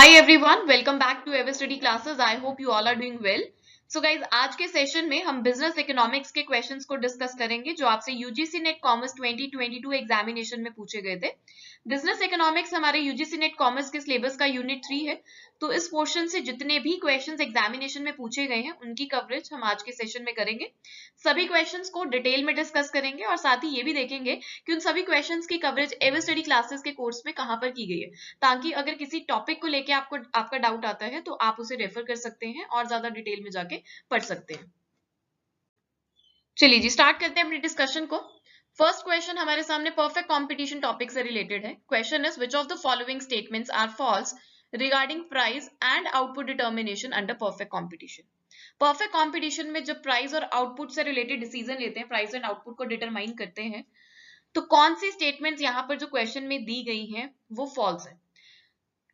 Hi everyone, welcome back to Ever Study Classes. I hope you all are doing well. So guys, आज के session में हम business economics के questions को discuss करेंगे जो आपसे यूजीसी नेट कॉमर्स 2022 एग्जामिनेशन में पूछे गए थे। बिजनेस इकोनॉमिक्स हमारे यूजीसी नेट कॉमर्स के सिलेबस का यूनिट 3 है, तो इस पोर्शन से जितने भी क्वेश्चंस एग्जामिनेशन में पूछे गए हैं उनकी कवरेज हम आज के सेशन में करेंगे। सभी क्वेश्चंस को डिटेल में डिस्कस करेंगे और साथ ही ये भी देखेंगे कि उन सभी क्वेश्चंस की कवरेज एवर स्टडी क्लासेस के कोर्स में कहाँ पर की गई है, ताकि अगर किसी टॉपिक को लेके आपका डाउट आता है तो आप उसे रेफर कर सकते हैं और ज्यादा डिटेल में जाके पढ़ सकते हैं। चलिए जी, स्टार्ट करते हैं अपनी डिस्कशन को। फर्स्ट क्वेश्चन हमारे सामने परफेक्ट कंपटीशन टॉपिक से रिलेटेड है। Question is which of the following statements are false regarding price and output determination under perfect competition. Perfect competition में जब प्राइस और आउटपुट से रिलेटेड डिसीजन लेते हैं, प्राइस एंड आउटपुट को डिटरमाइन करते हैं, तो कौन सी स्टेटमेंट्स यहाँ पर जो क्वेश्चन में दी गई हैं वो फॉल्स है।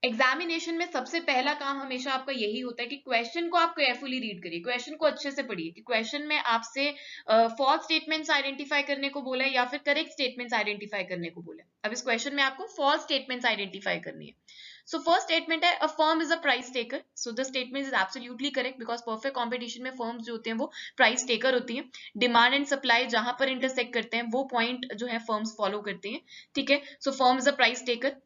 एग्जामिनेशन में सबसे पहला काम हमेशा आपका यही होता है कि क्वेश्चन को आप केयरफुली रीड करिए, क्वेश्चन को अच्छे से पढ़िए कि क्वेश्चन में आपसे फॉल्स स्टेटमेंट्स आइडेंटिफाई करने को बोला है या फिर करेक्ट स्टेटमेंट्स आइडेंटिफाई करने को बोला है। अब इस क्वेश्चन में आपको फॉल्स स्टेटमेंट्स आइडेंटिफाई करनी है। सो फर्स्ट स्टेटमेंट है अ firm is a price taker. So the statement is absolutely correct because perfect competition में फर्म्स जो होते हैं वो प्राइस टेकर होती हैं। डिमांड एंड सप्लाई जहां पर इंटरसेक्ट करते हैं वो पॉइंट जो है फर्म्स फॉलो करते हैं। ठीक है, so firm is a price taker.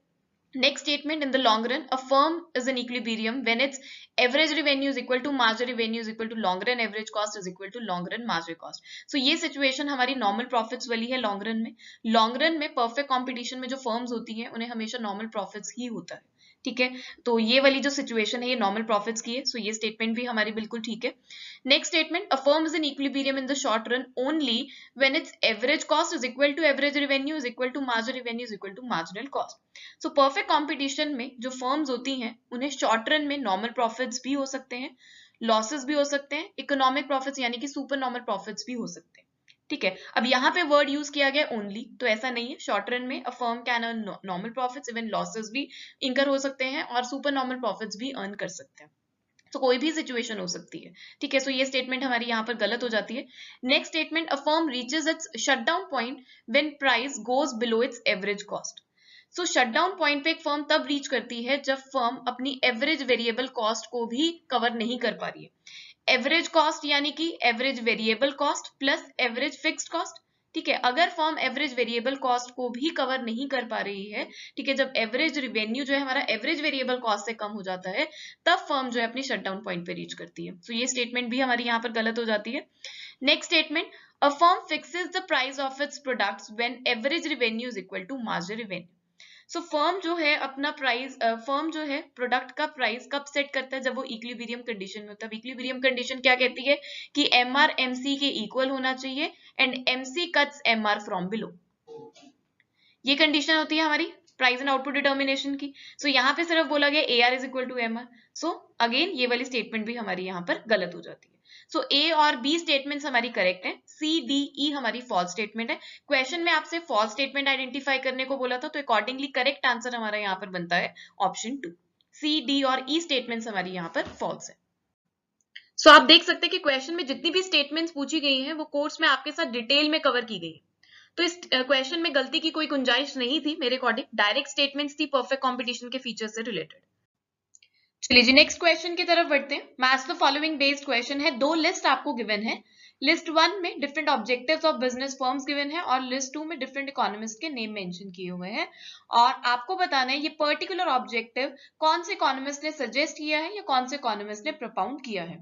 Next statement, in the long run, a firm is in equilibrium when its average revenue is equal to marginal revenue is equal to long run average cost is equal to long run marginal cost. So ये situation हमारी normal profits वाली है long run में। long run में perfect competition में जो firms होती हैं उन्हें हमेशा normal profits ही होता है। ठीक है, तो ये वाली जो सिचुएशन है ये नॉर्मल प्रॉफिट्स की है। सो ये स्टेटमेंट भी हमारी बिल्कुल ठीक है। Next statement, a firm is in equilibrium in the short run only when its average cost is equal to average revenue is equal to marginal revenue is equal to marginal cost. So perfect competition में जो firms होती हैं उन्हें short run में normal profits भी हो सकते हैं, लॉसेस भी हो सकते हैं, इकोनॉमिक प्रॉफिट्स यानी कि सुपर नॉर्मल प्रॉफिट्स भी हो सकते हैं। ठीक है, अब यहाँ पे वर्ड यूज किया गया ओनली, तो ऐसा नहीं है। शॉर्ट रन में a firm can earn normal profits, even losses भी इंकर हो सकते हैं और सुपर नॉर्मल प्रॉफिट्स भी अर्न कर सकते हैं। तो कोई भी सिचुएशन हो सकती है। ठीक है, सो ये स्टेटमेंट हमारी यहाँ पर गलत हो जाती है। Next statement, a firm reaches it's shutdown point when price goes below it's average cost. So shutdown point पे एक फर्म तब रीच करती है जब फर्म अपनी एवरेज वेरिएबल कॉस्ट को भी कवर नहीं कर पा रही है। एवरेज कॉस्ट यानी कि average variable cost plus average fixed cost. ठीक है, अगर फर्म एवरेज वेरिएबल कॉस्ट को भी कवर नहीं कर पा रही है, ठीक है, जब एवरेज रिवेन्यू जो है हमारा एवरेज वेरिएबल कॉस्ट से कम हो जाता है, तब फर्म जो है अपनी शटडाउन पॉइंट पे रीच करती है। तो ये स्टेटमेंट भी हमारी यहाँ पर गलत हो जाती है। Next statement, a firm fixes the price of its products when average revenue is equal to marginal revenue. So firm जो है अपना प्राइस, फर्म जो है प्रोडक्ट का प्राइस कब सेट करता है, जब वो इक्विलिब्रियम कंडीशन में होता है। इक्विलिब्रियम कंडीशन क्या कहती है कि एम आर एम सी के इक्वल होना चाहिए and M C cuts M R from below. ये कंडीशन होती है हमारी प्राइस एंड आउटपुट डिटर्मिनेशन की। सो यहाँ पे सिर्फ बोला गया A R is equal to M R. So again ये वाली स्टेटमेंट भी हमारी यहाँ पर गलत हो जाती है। सो ए और बी स्टेटमेंट्स हमारी करेक्ट है, सी डी ई हमारी फॉल्स स्टेटमेंट है। क्वेश्चन में आपसे फॉल्स स्टेटमेंट आइडेंटिफाई करने को बोला था, तो अकॉर्डिंगली करेक्ट आंसर हमारा यहाँ पर बनता है ऑप्शन 2। सी डी और ई स्टेटमेंट्स हमारी यहाँ पर फॉल्स है। सो आप देख सकते हैं कि क्वेश्चन में जितनी भी स्टेटमेंट्स पूछी गई हैं वो कोर्स में आपके साथ डिटेल में कवर की गई है। तो इस क्वेश्चन में गलती की कोई गुंजाइश नहीं थी मेरे अकॉर्डिंग, डायरेक्ट स्टेटमेंट्स थी परफेक्ट कंपटीशन के फीचर से रिलेटेड। चलिए जी, नेक्स्ट क्वेश्चन की तरफ बढ़ते हैं। Match the following based question है, दो लिस्ट आपको गिवन है। लिस्ट 1 में different objectives of business firms given है और लिस्ट 2 में डिफरेंट इकोनॉमिस्ट के नेम मेंशन किए हुए हैं, और आपको बताना है ये पर्टिकुलर ऑब्जेक्टिव कौन से इकोनॉमिस्ट ने सजेस्ट किया है या कौन से इकोनॉमिस्ट ने प्रपोज किया है।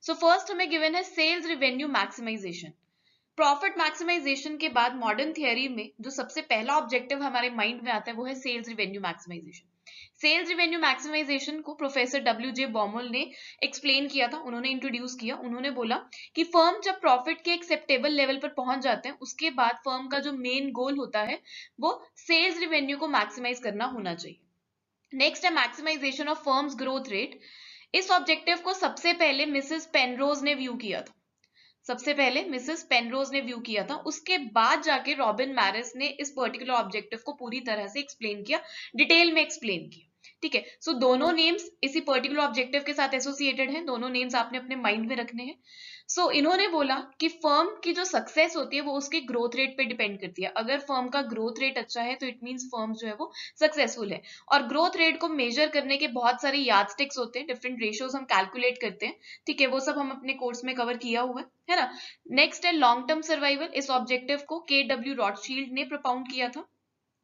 सो फर्स्ट हमें गिवन है sales revenue maximisation. Profit maximisation के बाद मॉडर्न थियरी में जो सबसे पहला ऑब्जेक्टिव हमारे माइंड में आता है वो है sales revenue maximisation. Sales revenue maximisation को प्रोफेसर डब्ल्यू.जे. बॉमल ने एक्सप्लेन किया था, उन्होंने इंट्रोड्यूस किया। उन्होंने बोला कि फर्म जब प्रॉफिट के एक्सेप्टेबल लेवल पर पहुंच जाते हैं, उसके बाद फर्म का जो मेन गोल होता है वो सेल्स रिवेन्यू को मैक्सिमाइज करना होना चाहिए। नेक्स्ट है maximisation of firms growth rate. इस ऑब्जेक्टिव को सबसे पहले मिसेस पेनरोज ने व्यू किया था, सबसे पहले मिसेस पेनरोज ने व्यू किया था, उसके बाद जाके रॉबिन मैरिस ने इस पर्टिकुलर ऑब्जेक्टिव को पूरी तरह से एक्सप्लेन किया, डिटेल में एक्सप्लेन किया। ठीक है, सो दोनों नेम्स इसी पर्टिकुलर ऑब्जेक्टिव के साथ एसोसिएटेड हैं, दोनों नेम्स आपने अपने माइंड में रखने हैं। सो इन्होंने बोला कि फर्म की जो सक्सेस होती है वो उसके ग्रोथ रेट पे डिपेंड करती है। अगर फर्म का ग्रोथ रेट अच्छा है तो इट मींस फर्म जो है वो सक्सेसफुल है। और ग्रोथ रेट को मेजर करने के बहुत सारे यार्डस्टिक्स होते हैं, डिफरेंट रेशियोज हम कैलकुलेट करते हैं, ठीक है, वो सब हम अपने कोर्स में कवर किया हुआ है ना। नेक्स्ट है लॉन्ग टर्म सर्वाइवल। इस ऑब्जेक्टिव को KW रॉथशील्ड ने प्रोपाउंड किया था।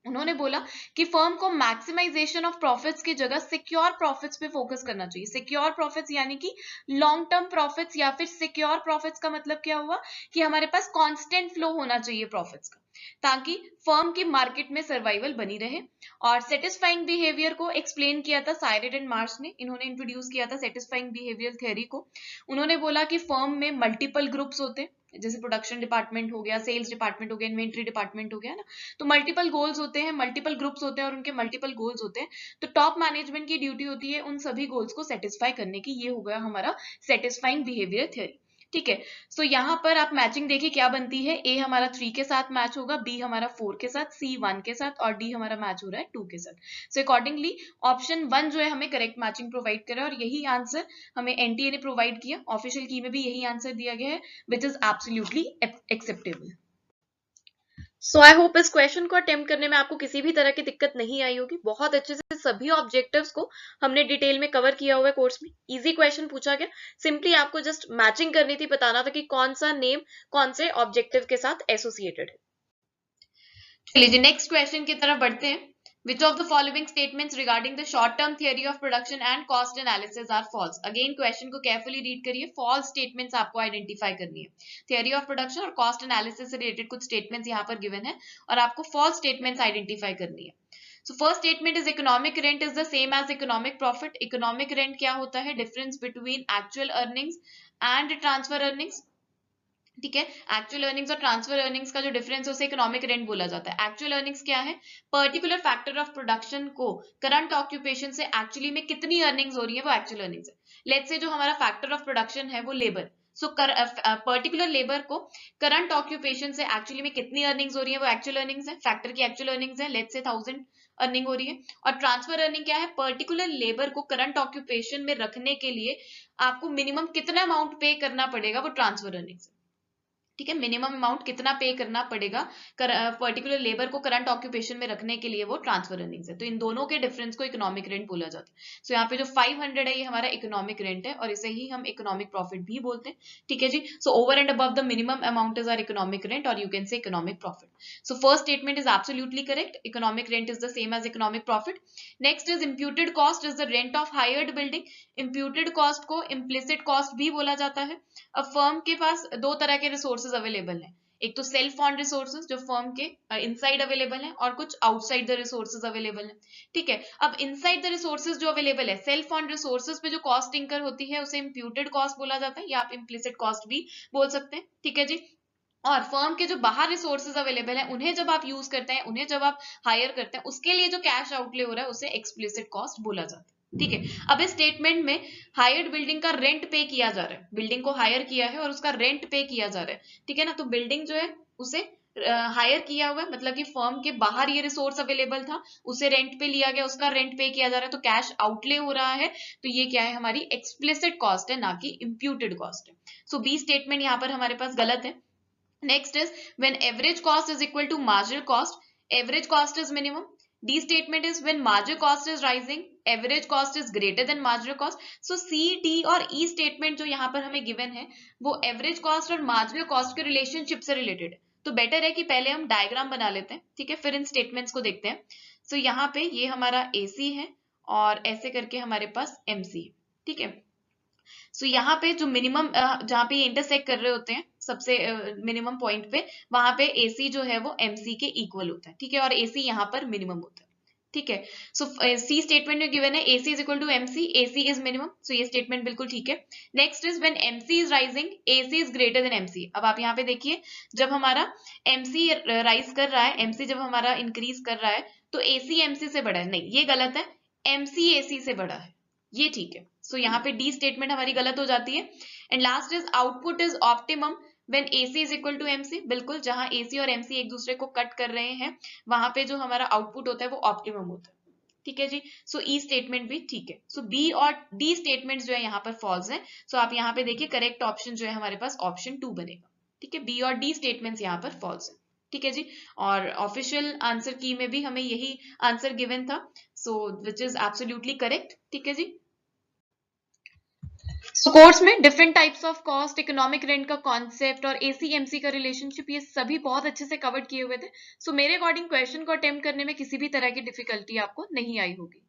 उन्होंने बोला कि फर्म को मैक्सिमाइजेशन ऑफ प्रॉफिट्स की जगह सिक्योर प्रॉफिट्स पे फोकस करना चाहिए। सिक्योर प्रॉफिट्स यानी कि लॉन्ग टर्म प्रॉफिट्स, या फिर सिक्योर प्रॉफिट्स का मतलब क्या हुआ कि हमारे पास कांस्टेंट फ्लो होना चाहिए प्रॉफिट्स का, ताकि फर्म की मार्केट में सर्वाइवल बनी रहे। और सेटिस्फाइंग बिहेवियर को एक्सप्लेन किया था साइरेड एंड मार्श ने, इन्होंने इंट्रोड्यूस किया था सेटिस्फाइंग बिहेवियर थ्योरी को। उन्होंने बोला कि फर्म में मल्टीपल ग्रुप्स होते हैं, जैसे प्रोडक्शन डिपार्टमेंट हो गया, सेल्स डिपार्टमेंट हो गया, इन्वेंट्री डिपार्टमेंट हो गया ना, तो मल्टीपल गोल्स होते हैं, मल्टीपल ग्रुप्स होते हैं और उनके मल्टीपल गोल्स होते हैं। तो टॉप मैनेजमेंट की ड्यूटी होती है उन सभी गोल्स को सेटिस्फाई करने की। ये हो गया हमारा सेटिस्फाइंग बिहेवियर थ्योरी, ठीक है। सो यहाँ पर आप मैचिंग देखिए क्या बनती है। ए हमारा 3 के साथ मैच होगा, बी हमारा 4 के साथ, सी 1 के साथ और डी हमारा मैच हो रहा है 2 के साथ। सो अकॉर्डिंगली ऑप्शन 1 जो है हमें करेक्ट मैचिंग प्रोवाइड कर रहा है और यही आंसर हमें एनटीए ने प्रोवाइड किया। ऑफिशियल की में भी यही आंसर दिया गया है, which is absolutely acceptable. So I hope इस क्वेश्चन को अटेम्प्ट करने में आपको किसी भी तरह की दिक्कत नहीं आई होगी। बहुत अच्छे से सभी ऑब्जेक्टिव्स को हमने डिटेल में कवर किया हुआ है कोर्स में। इजी क्वेश्चन पूछा गया, सिंपली आपको जस्ट मैचिंग करनी थी, बताना था कि कौन सा नेम कौन से ऑब्जेक्टिव के साथ एसोसिएटेड है। चलिए जी नेक्स्ट क्वेश्चन की तरफ बढ़ते हैं। Which of the following statements regarding the short-term theory of production and cost analysis are false? Again question को carefully read करिए, false statements आपको identify करनी है। theory of production और cost analysis से related कुछ statements यहाँ पर given है और आपको false statements identify करनी है। So first statement is economic rent is the same as economic profit. Economic rent क्या होता है? Difference between actual earnings and transfer earnings, ठीक है। एक्चुअल अर्निंग्स और ट्रांसफर अर्निंग्स का जो डिफरेंस है उसे इकोनॉमिक रेंट बोला जाता है। एक्चुअल अर्निंग्स क्या है? पर्टिकुलर फैक्टर ऑफ प्रोडक्शन को करंट ऑक्यूपेशन से एक्चुअली में कितनी अर्निंग्स हो रही है वो एक्चुअल अर्निंग्स है। लेट्स से जो हमारा फैक्टर ऑफ प्रोडक्शन है वो लेबर, सो पर्टिकुलर लेबर को करंट ऑक्यूपेशन से एक्चुअली में कितनी अर्निंग्स हो रही है वो एक्चुअल अर्निंग्स है, फैक्टर की एक्चुअल अर्निंग्स है। लेट्स से 1000 अर्निंग हो रही है। और ट्रांसफर अर्निंग क्या है? पर्टिकुलर लेबर को करंट ऑक्यूपेशन में रखने के लिए आपको मिनिमम कितना अमाउंट पे करना पड़ेगा, वो ट्रांसफर अर्निंग्स है, ठीक है। मिनिमम अमाउंट कितना पे करना पड़ेगा पर्टिकुलर लेबर को करंट ऑक्यूपेशन में रखने के लिए, वो ट्रांसफर अर्निंग्स है। तो इन दोनों के डिफरेंस को इकोनॉमिक रेंट बोला जाता है। सो यहाँ पे जो 500 है ये हमारा इकोनॉमिक रेंट है और इसे ही हम इकोनॉमिक प्रॉफिट भी बोलते हैं, ठीक है जी। So over and above the minimum amount is are economic rent और you can say economic profit. So first statement is absolutely correct, economic rent is the same as economic profit. Next is imputed cost is the rent of hired building. Imputed cost को implicit cost भी बोला जाता है। अब firm के पास दो तरह के रिसोर्सेज अवेलेबल हैं, एक तो सेल्फ फंड रिसोर्सेज जो फर्म के इनसाइड अवेलेबल है और कुछ आउटसाइड द रिसोर्सेज अवेलेबल है, ठीक है। अब इनसाइड द रिसोर्सेज जो अवेलेबल है, सेल्फ फंड रिसोर्सेज पे जो कॉस्ट इंकर होती है उसे इम्प्यूटेड कॉस्ट बोला जाता है या आप इम्प्लिसिट कॉस्ट भी बोल सकते हैं, ठीक है जी। और फर्म के जो बाहर रिसोर्सेज अवेलेबल है उन्हें जब आप यूज करते हैं, उन्हें जब आप हायर करते हैं, उसके लिए जो कैश आउटले हो रहा है उसे एक्सप्लिसिट कॉस्ट बोला जाता है, ठीक है। अब इस स्टेटमेंट में हायर्ड बिल्डिंग का रेंट पे किया जा रहा है, बिल्डिंग को हायर किया है और उसका रेंट पे किया जा रहा है, ठीक है ना। तो बिल्डिंग जो है उसे हायर किया हुआ है, मतलब कि फर्म के बाहर ये रिसोर्स अवेलेबल था, उसे रेंट पे लिया गया, उसका रेंट पे किया जा रहा है, तो कैश आउटले हो रहा है। तो ये क्या है? हमारी एक्सप्लिसिट कॉस्ट है, ना कि इम्प्यूटेड कॉस्ट है। सो बी स्टेटमेंट यहाँ पर हमारे पास गलत है। Next is when average cost is equal to marginal cost, average cost is minimum. D statement is when marginal cost is rising, average cost is greater than marginal cost. So C, D और E statement जो यहाँ पर हमें given है वो average cost और marginal cost के relationship से related है। तो better है कि पहले हम diagram बना लेते हैं, ठीक है, फिर इन statements को देखते हैं। So यहाँ पे ये हमारा AC है और ऐसे करके हमारे पास MC है, ठीक है। सो यहाँ पे जो मिनिमम जहाँ पे इंटरसेक्ट कर रहे होते हैं सबसे मिनिमम पॉइंट पे, वहां पे AC जो है वो MC के इक्वल होता है, ठीक है, और AC यहाँ पर मिनिमम होता है, ठीक है। सो सी स्टेटमेंट में गिवन है AC is equal to MC, AC is minimum, so ये स्टेटमेंट बिल्कुल ठीक है। Next is when MC is rising, AC is greater than MC। अब आप यहाँ पे देखिए जब हमारा MC राइज कर रहा है, MC जब हमारा इंक्रीज कर रहा है तो AC MC से बड़ा है, नहीं ये गलत है, MC AC से बड़ा है, ये ठीक है। सो यहाँ पे डी स्टेटमेंट हमारी गलत हो जाती है। And last is output is optimum when AC is equal to MC। बिल्कुल जहां AC और MC एक दूसरे को कट कर रहे हैं वहां पे जो हमारा आउटपुट होता है वो ऑप्टिमम होता है, ठीक है जी। सो ई स्टेटमेंट भी ठीक है। सो बी और डी स्टेटमेंट जो है यहाँ पर फॉल्स है। सो आप यहाँ पे देखिए करेक्ट ऑप्शन जो है हमारे पास ऑप्शन 2 बनेगा। ठीक है, बी और डी स्टेटमेंट्स यहाँ पर फॉल्स है। ठीक है जी। और ऑफिशियल आंसर की में भी हमें यही आंसर गिवन था, सो विच इज एब्सोल्युटली करेक्ट। ठीक है जी। सो कोर्स में different types of cost, economic rent का कॉन्सेप्ट और एसीएमसी का रिलेशनशिप, ये सभी बहुत अच्छे से कवर किए हुए थे। सो मेरे अकॉर्डिंग क्वेश्चन को अटेम्प्ट करने में किसी भी तरह की डिफिकल्टी आपको नहीं आई होगी।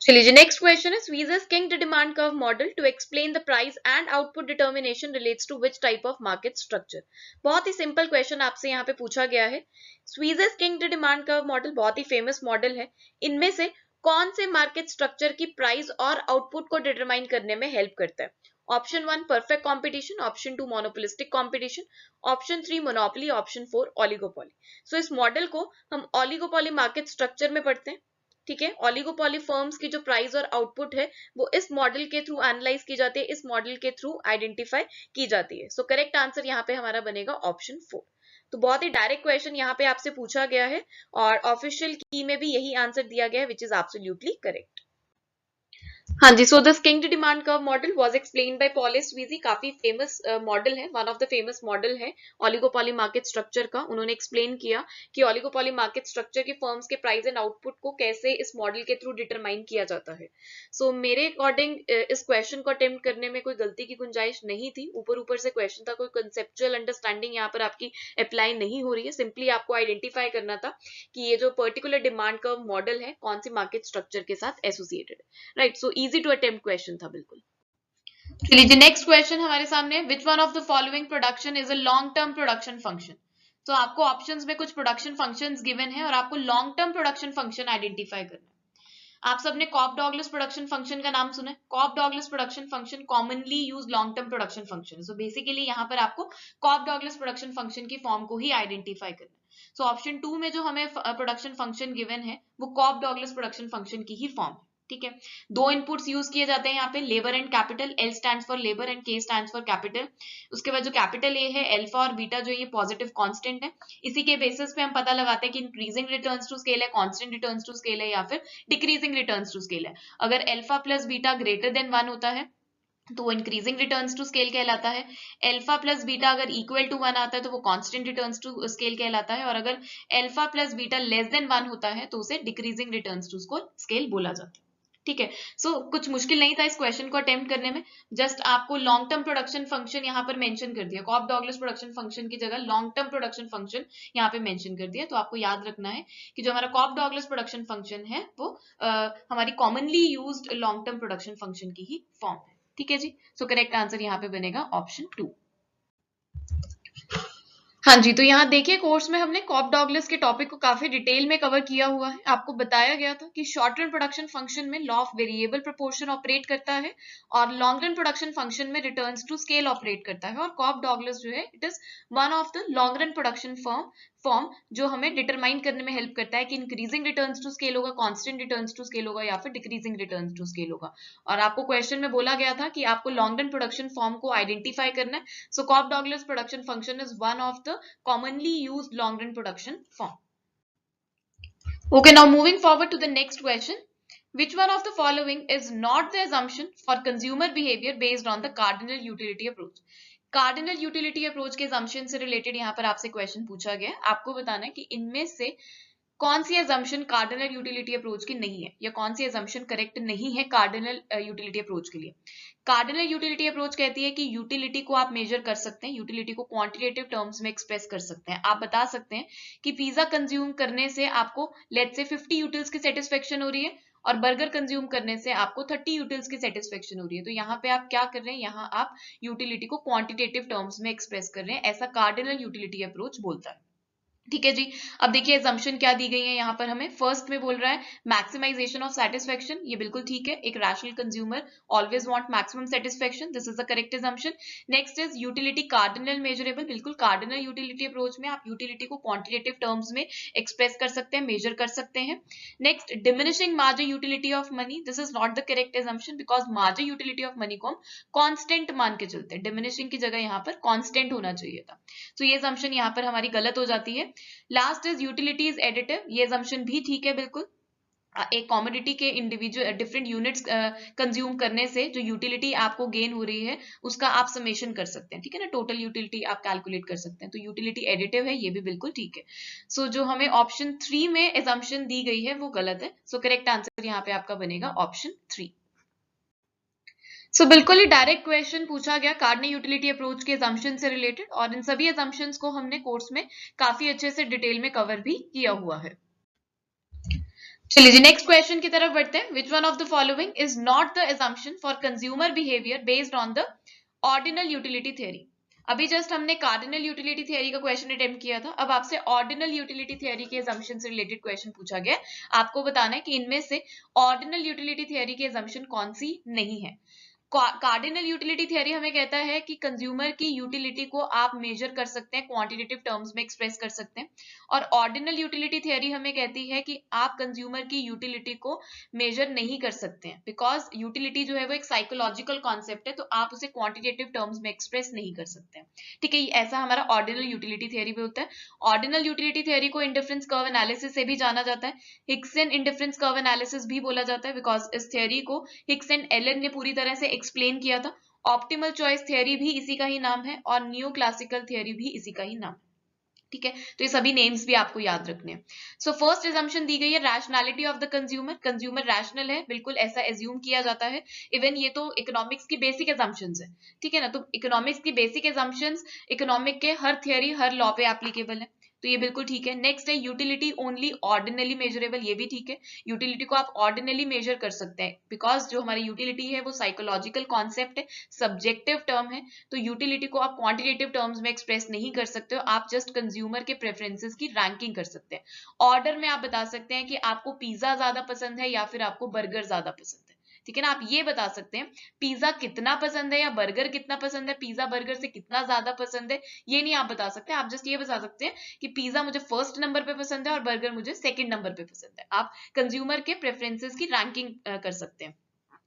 चलिए जी, नेक्स्ट क्वेश्चन है Sweeze's kinked demand curve model to explain the price and output determination relates to which type of market structure। बहुत ही सिंपल क्वेश्चन आपसे यहाँ पे पूछा गया है। Sweeze's kinked demand curve model बहुत ही फेमस मॉडल है। इनमें से कौन से मार्केट स्ट्रक्चर की प्राइस और आउटपुट को डिटरमाइन करने में हेल्प करता है? Option 1 perfect competition, option 2 monopolistic competition, option 3 monopoly, option 4 oligopoly. So इस मॉडल को हम ओलिगोपोली मार्केट स्ट्रक्चर में पढ़ते हैं। ठीक है, ओलिगोपोली फर्म्स की जो प्राइस और आउटपुट है वो इस मॉडल के थ्रू एनालाइज की जाती है, इस मॉडल के थ्रू आइडेंटिफाई की जाती है। सो करेक्ट आंसर यहाँ पे हमारा बनेगा ऑप्शन 4। तो बहुत ही डायरेक्ट क्वेश्चन यहाँ पे आपसे पूछा गया है और ऑफिशियल की में भी यही आंसर दिया गया है, विच इज एब्सोल्युटली करेक्ट। हाँ जी, so the kinked demand curve model was explained by Paul Sweezy. काफी फेमस मॉडल है, one of the famous model है ओलिगोपोली मार्केट स्ट्रक्चर का। उन्होंने एक्सप्लेन किया कि ओलिगोपोली मार्केट स्ट्रक्चर की फर्म्स के प्राइस एंड आउटपुट को कैसे इस मॉडल के थ्रू डिटरमाइन किया जाता है। सो मेरे अकॉर्डिंग इस क्वेश्चन को अटेम्प्ट करने में कोई गलती की गुंजाइश नहीं थी। ऊपर ऊपर से क्वेश्चन था, कोई कंसेप्चुअल अंडरस्टैंडिंग यहाँ पर आपकी अप्लाई नहीं हो रही है। सिंपली आपको आइडेंटिफाई करना था कि ये जो पर्टिकुलर डिमांड कर्व मॉडल है कौन सी मार्केट स्ट्रक्चर के साथ एसोसिएटेड है। Right, so easy to attempt question था बिल्कुल। चलिए जी, नेक्स्ट क्वेश्चन हमारे सामने, which one of the following production is a long term production function. तो आपको ऑप्शंस में कुछ प्रोडक्शन फंक्शंस गिवन है और आपको long term production function identify करना है। आप सबने कॉप डॉगलेस प्रोडक्शन फंक्शन का नाम सुना है। Cobb Douglas production function commonly use long term production function. So basically यहाँ पर आपको कॉप डॉगलेस प्रोडक्शन फंक्शन की फॉर्म को ही आइडेंटिफाई करना है। सो ऑप्शन 2 में जो हमें प्रोडक्शन फंक्शन गिवन है वो कॉप डॉगलेस प्रोडक्शन फंक्शन की ही फॉर्म है। ठीक है, दो इनपुट्स यूज किए जाते हैं यहाँ पे, labour and capital. L stands for labour and के स्टैंड्स फॉर कैपिटल। उसके बाद जो कैपिटल ए है, अल्फा और बीटा जो ये पॉजिटिव कांस्टेंट है। इसी के बेसिस पे हम पता लगाते हैं कि इंक्रीजिंग रिटर्न्स टू स्केल है, कांस्टेंट रिटर्न्स टू स्केल है, या फिर डिक्रीजिंग रिटर्न्स टू स्केल है। अगर alpha plus beta greater than 1 होता है तो वो इंक्रीजिंग रिटर्न्स टू स्केल कहलाता है। अल्फा प्लस बीटा अगर इक्वल टू 1 आता है तो वो कांस्टेंट रिटर्न्स टू स्केल कहलाता है। और अगर alpha plus beta less than 1 होता है तो उसे डिक्रीजिंग रिटर्न्स टू स्केल बोला जाता है। ठीक है, सो कुछ मुश्किल नहीं था इस क्वेश्चन को अटेम्प्ट करने में। जस्ट आपको लॉन्ग टर्म प्रोडक्शन फंक्शन यहाँ पर मेंशन कर दिया, कॉप डॉगलेस प्रोडक्शन फंक्शन की जगह लॉन्ग टर्म प्रोडक्शन फंक्शन यहाँ पे मेंशन कर दिया। तो आपको याद रखना है कि जो हमारा कॉप डॉगलेस प्रोडक्शन फंक्शन है वो हमारी commonly used long term production function की ही फॉर्म है। ठीक है जी, सो करेक्ट आंसर यहाँ पे बनेगा ऑप्शन 2। हाँ जी, तो यहाँ देखिए कोर्स में हमने कॉप डॉगलेस के टॉपिक को काफी डिटेल में कवर किया हुआ है। आपको बताया गया था कि शॉर्ट रन प्रोडक्शन फंक्शन में law of variable proportion operate करता है और लॉन्ग रन प्रोडक्शन फंक्शन में रिटर्न्स टू स्केल ऑपरेट करता है। और कॉप डॉगलेस जो है it is one of the long run production form जो हमें डिटरमाइन करने में हेल्प करता है कि इंक्रीजिंग रिटर्न्स टू स्केल होगा, कांस्टेंट रिटर्न्स टू स्केल होगा, या फिर डिक्रीजिंग रिटर्न्स टू स्केल होगा। और आपको क्वेश्चन में बोला गया था कि आपको लॉन्ग रन प्रोडक्शन फॉर्म को आइडेंटिफाई करना है। So Cobb Douglas production function is one of the commonly used long run production form. Okay, now moving forward to the next question. Which one of the following is not the assumption for consumer behavior based on the cardinal utility approach? Cardinal utility approach के assumption से related यहाँ पर आपसे question पूछा गया है। आपको बताना है कि इनमें से कौन सी assumption कार्डिनल यूटिलिटी अप्रोच की नहीं है या कौन सी assumption करेक्ट नहीं है कार्डिनल यूटिलिटी अप्रोच के लिए। कार्डिनल यूटिलिटी अप्रोच कहती है कि यूटिलिटी को आप मेजर कर सकते हैं, यूटिलिटी को क्वांटिटेटिव टर्म्स में एक्सप्रेस कर सकते हैं। आप बता सकते हैं कि पिज्जा कंज्यूम करने से आपको लेट्स से 50 यूटिल्स की सेटिस्फेक्शन हो रही है और बर्गर कंज्यूम करने से आपको 30 यूटिल्स की सेटिस्फेक्शन हो रही है। तो यहाँ पे आप क्या कर रहे हैं, यहाँ आप यूटिलिटी को क्वांटिटेटिव टर्म्स में एक्सप्रेस कर रहे हैं। ऐसा कार्डिनल यूटिलिटी अप्रोच बोलता है। ठीक है जी, अब देखिए assumption क्या दी गई है यहाँ पर हमें। फर्स्ट में बोल रहा है मैक्सिमाइजेशन ऑफ सेटिस्फेक्शन, ये बिल्कुल ठीक है। एक rational consumer always want maximum satisfaction, this is the correct assumption। Next is utility cardinal measurable, बिल्कुल कार्डिनल यूटिलिटी अप्रोच में आप यूटिलिटी को क्वांटिटेटिव टर्म्स में एक्सप्रेस कर सकते हैं, मेजर कर सकते हैं। Next diminishing margin utility of money, this is not the correct assumption because margin utility of money को हम कॉन्स्टेंट मान के चलते हैं, डिमिनिशिंग की जगह यहाँ पर कॉन्स्टेंट होना चाहिए था। तो ये assumption यहाँ पर हमारी गलत हो जाती है। Last is utility is additive, ये assumption भी ठीक है बिल्कुल। एक कॉमोडिटी के इंडिविजुअल डिफरेंट यूनिट्स कंज्यूम करने से जो यूटिलिटी आपको गेन हो रही है उसका आप समेशन कर सकते हैं, ठीक है ना, टोटल यूटिलिटी आप कैलकुलेट कर सकते हैं, तो यूटिलिटी एडिटिव है, ये भी बिल्कुल ठीक है। सो जो हमें ऑप्शन 3 में एजम्पशन दी गई है वो गलत है, सो करेक्ट आंसर यहाँ पे आपका बनेगा ऑप्शन 3। बिल्कुल ही डायरेक्ट क्वेश्चन पूछा गया कार्डने यूटिलिटी अप्रोच के एजम्पशन से रिलेटेड, और इन सभी एजम्पशंस को हमने कोर्स में काफी अच्छे से डिटेल में कवर भी किया हुआ है। चलिए जी नेक्स्ट क्वेश्चन की तरफ बढ़ते हैं। विच one of the following is not the assumption for consumer behaviour based on the ordinal utility theory. अभी जस्ट हमने कार्डिनल यूटिलिटी थ्योरी का क्वेश्चन अटेम्प्ट किया था, अब आपसे ऑर्डिनल यूटिलिटी थ्योरी के एजम्पशन से रिलेटेड क्वेश्चन पूछा गया। आपको बताना है कि इनमें से ऑर्डिनल यूटिलिटी थ्योरी की एजम्पशन कौन सी नहीं है। कार्डिनल यूटिलिटी थ्योरी हमें कहता है कि कंज्यूमर की यूटिलिटी को आप मेजर कर सकते हैं, क्वांटिटेटिव टर्म्स में एक्सप्रेस कर सकते हैं, और ऑर्डिनल यूटिलिटी थ्योरी हमें कहती है कि आप कंज्यूमर की यूटिलिटी को मेजर नहीं कर सकते हैं, बिकॉज यूटिलिटी जो है वो एक साइकोलॉजिकल कॉन्सेप्ट है, तो आप उसे क्वांटिटेटिव टर्म्स में एक्सप्रेस नहीं कर सकते हैं, ठीक है। ऐसा हमारा ऑर्डिनल यूटिलिटी थ्योरी भी होता है। ऑर्डिनल यूटिलिटी थ्योरी को इंडिफरेंस कर्व एनालिसिस से भी जाना जाता है, हिक्सन इंडिफरेंस कर्व एनालिसिस भी बोला जाता है, बिकॉज इस थ्योरी को हिक्स एंड एलन ने पूरी तरह से एक्सप्लेन किया था। ऑप्टिमल चॉइस थ्योरी भी इसी का ही नाम है, और न्यू क्लासिकल थ्योरी भी इसी का ही नाम है, ठीक है। तो ये सभी नेम्स भी आपको याद रखने हैं। सो फर्स्ट एजम्पशन दी गई है rationality of the consumer, consumer rational है, बिल्कुल ऐसा एज्यूम किया जाता है। इवन ये तो इकोनॉमिक्स की बेसिक एजम्पशंस है, ठीक है ना, तो इकोनॉमिक्स की बेसिक एजम्पशंस इकोनॉमिक के हर थ्योरी हर लॉ पे एप्लीकेबल है, तो ये बिल्कुल ठीक है। नेक्स्ट है यूटिलिटी ओनली ऑर्डिनली मेजरेबल, ये भी ठीक है, यूटिलिटी को आप ऑर्डिनली मेजर कर सकते हैं, बिकॉज जो हमारी यूटिलिटी है वो साइकोलॉजिकल कॉन्सेप्ट है, सब्जेक्टिव टर्म है, तो यूटिलिटी को आप क्वांटिटेटिव टर्म्स में एक्सप्रेस नहीं कर सकते हो, आप जस्ट कंज्यूमर के प्रेफरेंसेस की रैंकिंग कर सकते हैं। ऑर्डर में आप बता सकते हैं कि आपको पिज्जा ज्यादा पसंद है या फिर आपको बर्गर ज्यादा पसंद है, ठीक है ना, आप ये बता सकते हैं पिज्जा कितना पसंद है या बर्गर कितना पसंद है, पिज्जा बर्गर से कितना ज्यादा पसंद है, ये नहीं आप बता सकते, आप जस्ट ये बता सकते हैं कि पिज्जा मुझे फर्स्ट नंबर पे पसंद है और बर्गर मुझे सेकंड नंबर पे पसंद है, आप कंज्यूमर के प्रेफरेंसेस की रैंकिंग कर सकते हैं।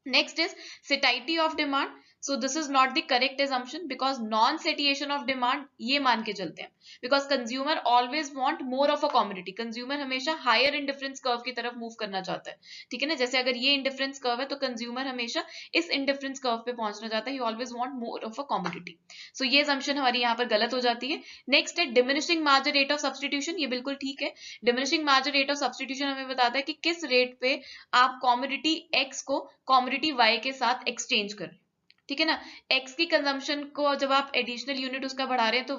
Next is satiety of demand. So this is not the correct assumption, because non-satiation of demand ये मान के चलते हैं, because consumer always want more of a commodity. Consumer हमेशा higher indifference curve की तरफ move करना चाहता है, ठीक है ना, जैसे अगर ये indifference curve है तो consumer हमेशा इस indifference curve पे पहुंचना चाहता है, he always want more of a commodity. So ये assumption हमारी यहाँ पर गलत हो जाती है। Next है diminishing margin rate of substitution, ये बिल्कुल ठीक है। diminishing margin rate of substitution हमें बताता है कि किस रेट पे आप कॉमोडिटी X को कॉमोडिटी Y के साथ एक्सचेंज कर रहे हैं, ठीक है ना। X की कंजम्पशन को जब आप एडिशनल यूनिट उसका बढ़ा रहे हैं तो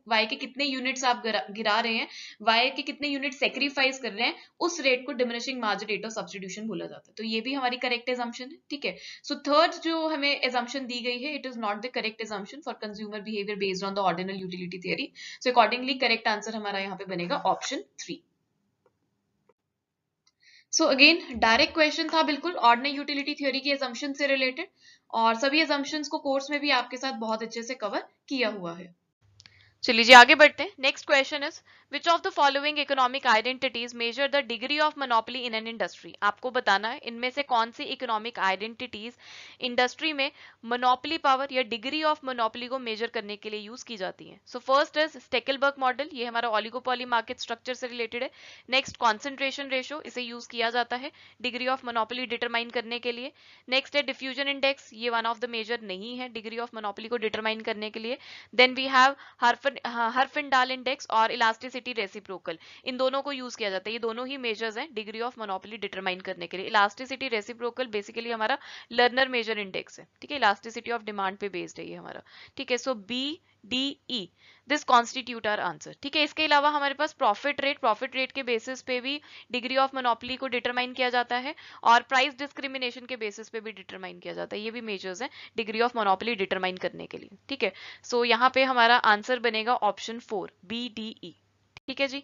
Y के कितने यूनिट्स आप गिरा रहे हैं, Y के कितने यूनिट सेक्रीफाइस कर रहे हैं, उस रेट को diminishing margin rate of substitution बोला जाता है, तो ये भी हमारी करेक्ट एजम्पशन है, ठीक है। सो थर्ड जो हमें एजम्पशन दी गई है, it is not the correct assumption for consumer behaviour based on the ordinal utility theory, so accordingly correct answer हमारा यहाँ पे बनेगा option 3। So again direct question था बिल्कुल ऑर्डिनल यूटिलिटी थ्योरी की असम्पशन से रिलेटेड, और सभी असम्पशंस को कोर्स में भी आपके साथ बहुत अच्छे से कवर किया हुआ है। चलिए जी आगे बढ़ते हैं। Next question is which of the following economic identities measure the degree of monopoly in an industry. आपको बताना है इनमें से कौन सी इकोनॉमिक आइडेंटिटीज इंडस्ट्री में मोनोपोली पावर या डिग्री ऑफ मोनोपोली को मेजर करने के लिए यूज की जाती है। सो फर्स्ट इज स्टेकलबर्ग मॉडल, ये हमारा ओलिगोपोली मार्केट स्ट्रक्चर से रिलेटेड है। नेक्स्ट कॉन्सेंट्रेशन रेशियो, इसे यूज किया जाता है डिग्री ऑफ मोनोपोली डिटरमाइन करने के लिए। नेक्स्ट है डिफ्यूजन इंडेक्स, ये वन ऑफ द मेजर नहीं है डिग्री ऑफ मोनोपोली को डिटरमाइन करने के लिए। देन वी हैव हर्फिनडाल इंडेक्स और इलास्टिसिटी रेसिप्रोकल, इन दोनों को यूज किया जाता है, ये दोनों ही मेजर्स हैं डिग्री ऑफ मोनोपोली डिटरमाइन करने के लिए। इलास्टिसिटी रेसिप्रोकल बेसिकली हमारा लर्नर मेजर इंडेक्स है, ठीक है, इलास्टिसिटी ऑफ डिमांड पे बेस्ड है ये हमारा, ठीक है। सो BDE this constitute our answer, ठीक है। इसके अलावा हमारे पास प्रॉफिट रेट के बेसिस पे भी डिग्री ऑफ मोनोपोली को डिटरमाइन किया जाता है, और प्राइस डिस्क्रिमिनेशन के बेसिस पे भी डिटरमाइन किया जाता है, ये भी मेजर्स हैं डिग्री ऑफ मोनोपोली डिटरमाइन करने के लिए, ठीक है। सो यहाँ पे हमारा आंसर बनेगा ऑप्शन 4 BDE, ठीक है जी।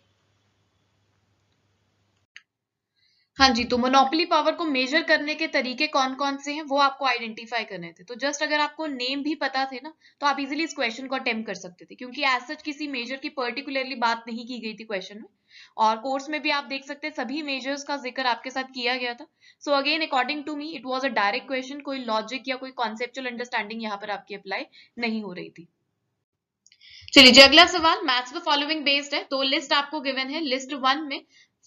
हाँ जी, तो मोनोपोली पावर को मेजर करने के तरीके कौन कौन से हैं वो आपको आइडेंटिफाई करने थे, तो जस्ट अगर आपको नेम भी पता थे ना तो आप इजीली इस क्वेश्चन को अटेम्प्ट कर सकते थे, क्योंकि एज सच किसी मेजर की पर्टिकुलरली बात नहीं की गई थी क्वेश्चन में, और कोर्स में भी आप देख सकते हैं सभी मेजर्स का जिक्र आपके साथ किया गया था। So again according to me it was a direct question, कोई लॉजिक या कोई कॉन्सेप्चुअल अंडरस्टैंडिंग यहाँ पर आपकी अप्लाई नहीं हो रही थी। चलिए जी अगला सवाल, मैच द फॉलोइंग बेस्ड है, तो लिस्ट आपको गिवन है। लिस्ट 1 में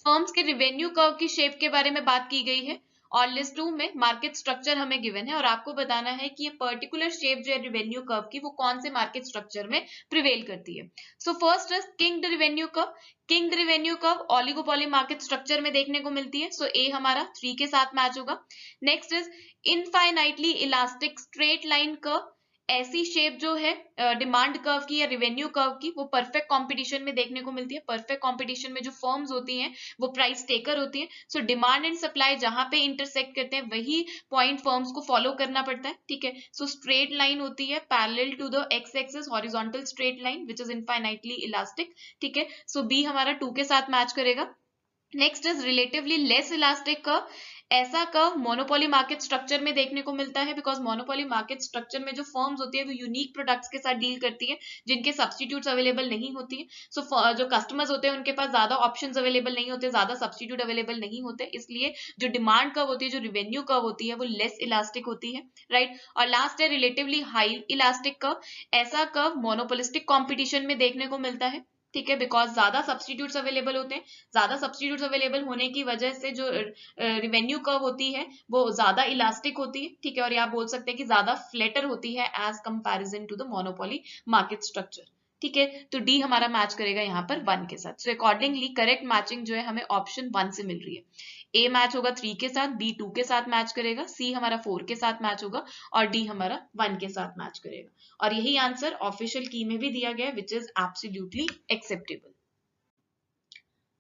फर्म्स के रिवेन्यू कर्व की शेप के बारे में बात की गई है और लिस्ट 2 में मार्केट स्ट्रक्चर हमें गिवन है और आपको बताना है कि ये पर्टिकुलर शेप जो है रिवेन्यू कर्व की वो कौन से मार्केट स्ट्रक्चर में प्रिवेल करती है। So first is kinked revenue curve. Kinked revenue curve oligopoly market structure में देखने को मिलती है। सो ए हमारा 3 के साथ मैच होगा। Next is infinitely elastic straight line curve. ऐसी शेप जो है डिमांड कर्व की या रिवेन्यू कर्व की वो परफेक्ट कंपटीशन में देखने को मिलती है। परफेक्ट कंपटीशन में जो फर्म्स होती हैं वो प्राइस टेकर होती है। सो डिमांड एंड सप्लाई जहां पे इंटरसेक्ट करते हैं वही पॉइंट फर्म्स को फॉलो करना पड़ता है। ठीक है, सो स्ट्रेट लाइन होती है parallel to the X axis, horizontal straight line which is infinitely elastic. ठीक है, सो बी हमारा 2 के साथ मैच करेगा। Next is relatively less elastic curve. ऐसा कर्व मोनोपोली मार्केट स्ट्रक्चर में देखने को मिलता है बिकॉज मोनोपोली मार्केट स्ट्रक्चर में जो फर्म्स होती है वो यूनिक प्रोडक्ट्स के साथ डील करती है जिनके सब्सटीट्यूट्स अवेलेबल नहीं होती है। सो जो कस्टमर्स होते हैं उनके पास ज्यादा ऑप्शंस अवेलेबल नहीं होते, ज्यादा सब्सटीट्यूट अवेलेबल नहीं होते, इसलिए जो डिमांड कर्व होती है, जो रिवेन्यू कर्व होती है वो लेस इलास्टिक होती है। राइट, और लास्ट है रिलेटिवली हाई इलास्टिक कर्व। ऐसा कर्व मोनोपोलिस्टिक कॉम्पिटिशन में देखने को मिलता है। ठीक है, बिकॉज ज्यादा सब्सटीट्यूट्स अवेलेबल होते हैं। ज्यादा सब्सटीट्यूट्स अवेलेबल होने की वजह से जो रिवेन्यू कर्व होती है वो ज्यादा इलास्टिक होती है। ठीक है, और आप बोल सकते हैं कि ज्यादा फ्लैटर होती है as comparison to the monopoly market structure. ठीक है, तो डी हमारा मैच करेगा यहाँ पर 1 के साथ। सो अकॉर्डिंगली करेक्ट मैचिंग जो है हमें ऑप्शन 1 से मिल रही है। ए मैच होगा 3 के साथ, बी 2 के साथ मैच करेगा, सी हमारा 4 के साथ मैच होगा और डी हमारा 1 के साथ मैच करेगा। और यही आंसर ऑफिशियल की में भी दिया गया है which is absolutely acceptable.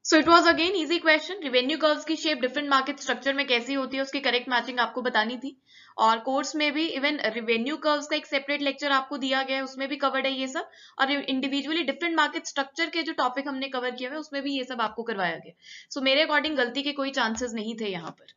So it was again easy question. Revenue curves की शेप डिफरेंट मार्केट स्ट्रक्चर में कैसी होती है उसकी करेक्ट मैचिंग आपको बतानी थी। और कोर्स में भी इवन रिवेन्यू कर्व्स का एक सेपरेट लेक्चर आपको दिया गया है, उसमें भी कवर्ड है ये सब। और इंडिविजुअली डिफरेंट मार्केट स्ट्रक्चर के जो टॉपिक हमने कवर किया हुआ है उसमें भी ये सब आपको करवाया गया। सो मेरे अकॉर्डिंग गलती के कोई चांसेस नहीं थे यहाँ पर।